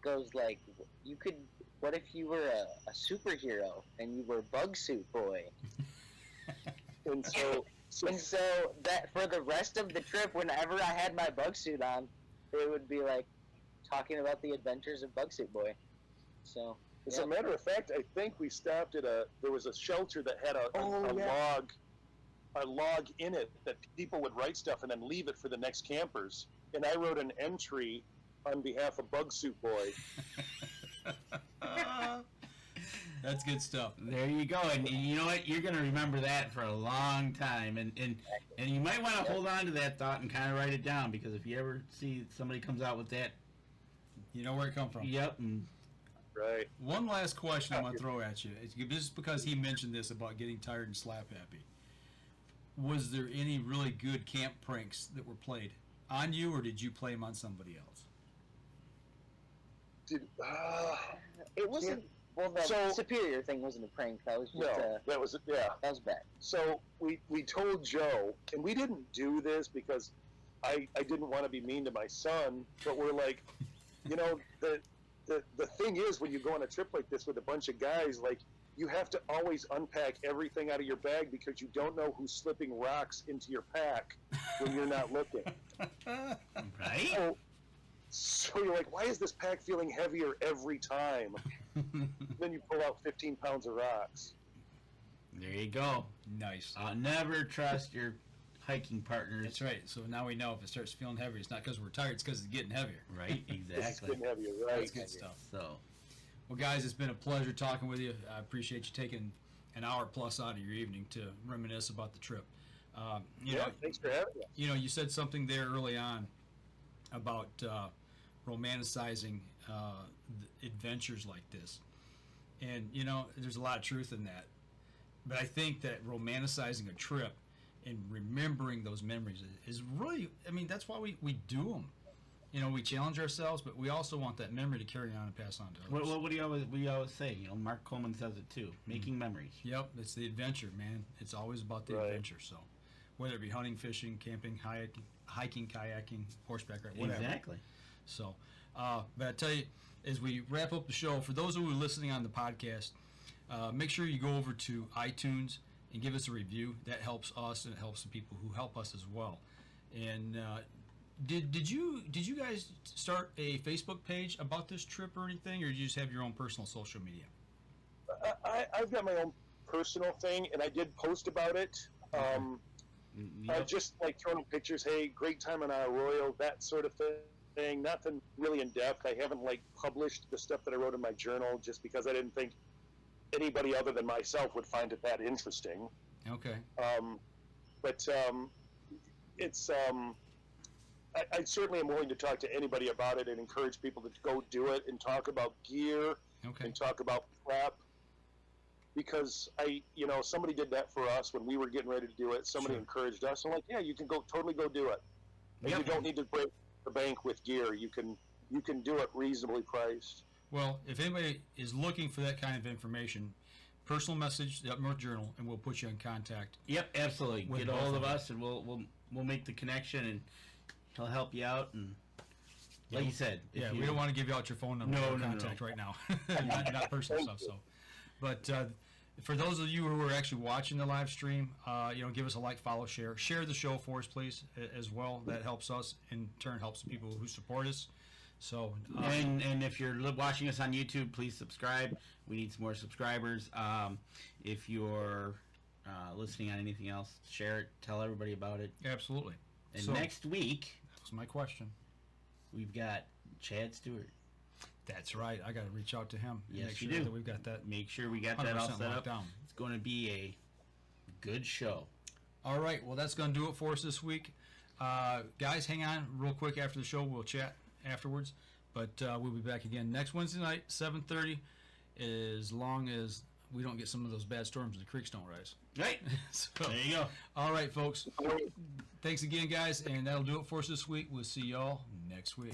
goes like, "You could. What if you were a superhero and you were Bug Suit Boy?" and so that for the rest of the trip, whenever I had my bug suit on, it would be like talking about the adventures of Bug Suit Boy. So, as a matter of fact, I think we stopped at there was a shelter that had a log in it that people would write stuff and then leave it for the next campers. And I wrote an entry on behalf of Bug Suit Boy. That's good stuff. There you go, and you know what? You're going to remember that for a long time, and you might want to hold on to that thought and kind of write it down, because if you ever see somebody comes out with that, you know where it come from. Yep. Right. One last question I'm going to throw at you. It's just because he mentioned this about getting tired and slap happy. Was there any really good camp pranks that were played on you, or did you play them on somebody else? It wasn't. Well, the Superior thing wasn't a prank. That was just that was bad. So we told Joe, and we didn't do this because I didn't want to be mean to my son, but we're like, you know, the thing is, when you go on a trip like this with a bunch of guys, like, you have to always unpack everything out of your bag because you don't know who's slipping rocks into your pack when you're not looking. Right? So you're like, why is this pack feeling heavier every time? Then you pull out 15 pounds of rocks. There you go. Nice. Never trust your hiking partners. That's right. So now we know if it starts feeling heavy, it's not because we're tired, it's because it's getting heavier. Right, exactly. It's getting heavier, right. That's good stuff. So, well, guys, it's been a pleasure talking with you. I appreciate you taking an hour plus out of your evening to reminisce about the trip. You know, thanks for having us. You know, you said something there early on about romanticizing adventures like this. And, you know, there's a lot of truth in that. But I think that romanticizing a trip and remembering those memories is really, I mean, that's why we do them. You know, we challenge ourselves, but we also want that memory to carry on and pass on to others. What do we always say? You know, Mark Coleman says it too. Making memories. Yep, it's the adventure, man. It's always about the adventure. So, whether it be hunting, fishing, camping, hiking, kayaking, horseback riding, whatever. Exactly. So, but I tell you, as we wrap up the show, for those who are listening on the podcast, make sure you go over to iTunes and give us a review. That helps us, and it helps the people who help us as well. And did you guys start a Facebook page about this trip or anything, or did you just have your own personal social media? I've got my own personal thing, and I did post about it. I just like throwing pictures. Hey, great time on Isle Royale, that sort of thing. Nothing really in depth. I haven't like published the stuff that I wrote in my journal just because I didn't think anybody other than myself would find it that interesting. Okay. But it's I certainly am willing to talk to anybody about it and encourage people to go do it and talk about gear and talk about prep. Because somebody did that for us when we were getting ready to do it. Somebody encouraged us. I'm like, yeah, you can totally go do it. And you don't need to break the bank with gear. You can do it reasonably priced. Well, if anybody is looking for that kind of information, personal message the Up North Journal, and we'll put you in contact. Yep, absolutely. Get a hold of us, and we'll make the connection, and he'll help you out. And like you said, we don't want to give you out your phone number or contact right now, not personal stuff. So, but for those of you who are actually watching the live stream, give us a like, follow, share the show for us, please, as well. That helps us, in turn helps the people who support us. So, and if you're watching us on YouTube, please subscribe. We need some more subscribers. If you're listening on anything else, share it. Tell everybody about it. absolutely. And So, next week, that was my question. we've got Chad Stewart. That's right. I got to reach out to him. Yes, make you sure do. that we've got that Make sure we got that all 100% set locked up. down. It's going to be a good show. All right. Well, that's going to do it for us this week. Guys, hang on real quick after the show. We'll chat afterwards. But we'll be back again next Wednesday night, 7:30, as long as we don't get some of those bad storms and the creeks don't rise. Right. So, There you go. all right, folks. Thanks again, guys. And that'll do it for us this week. We'll see y'all next week.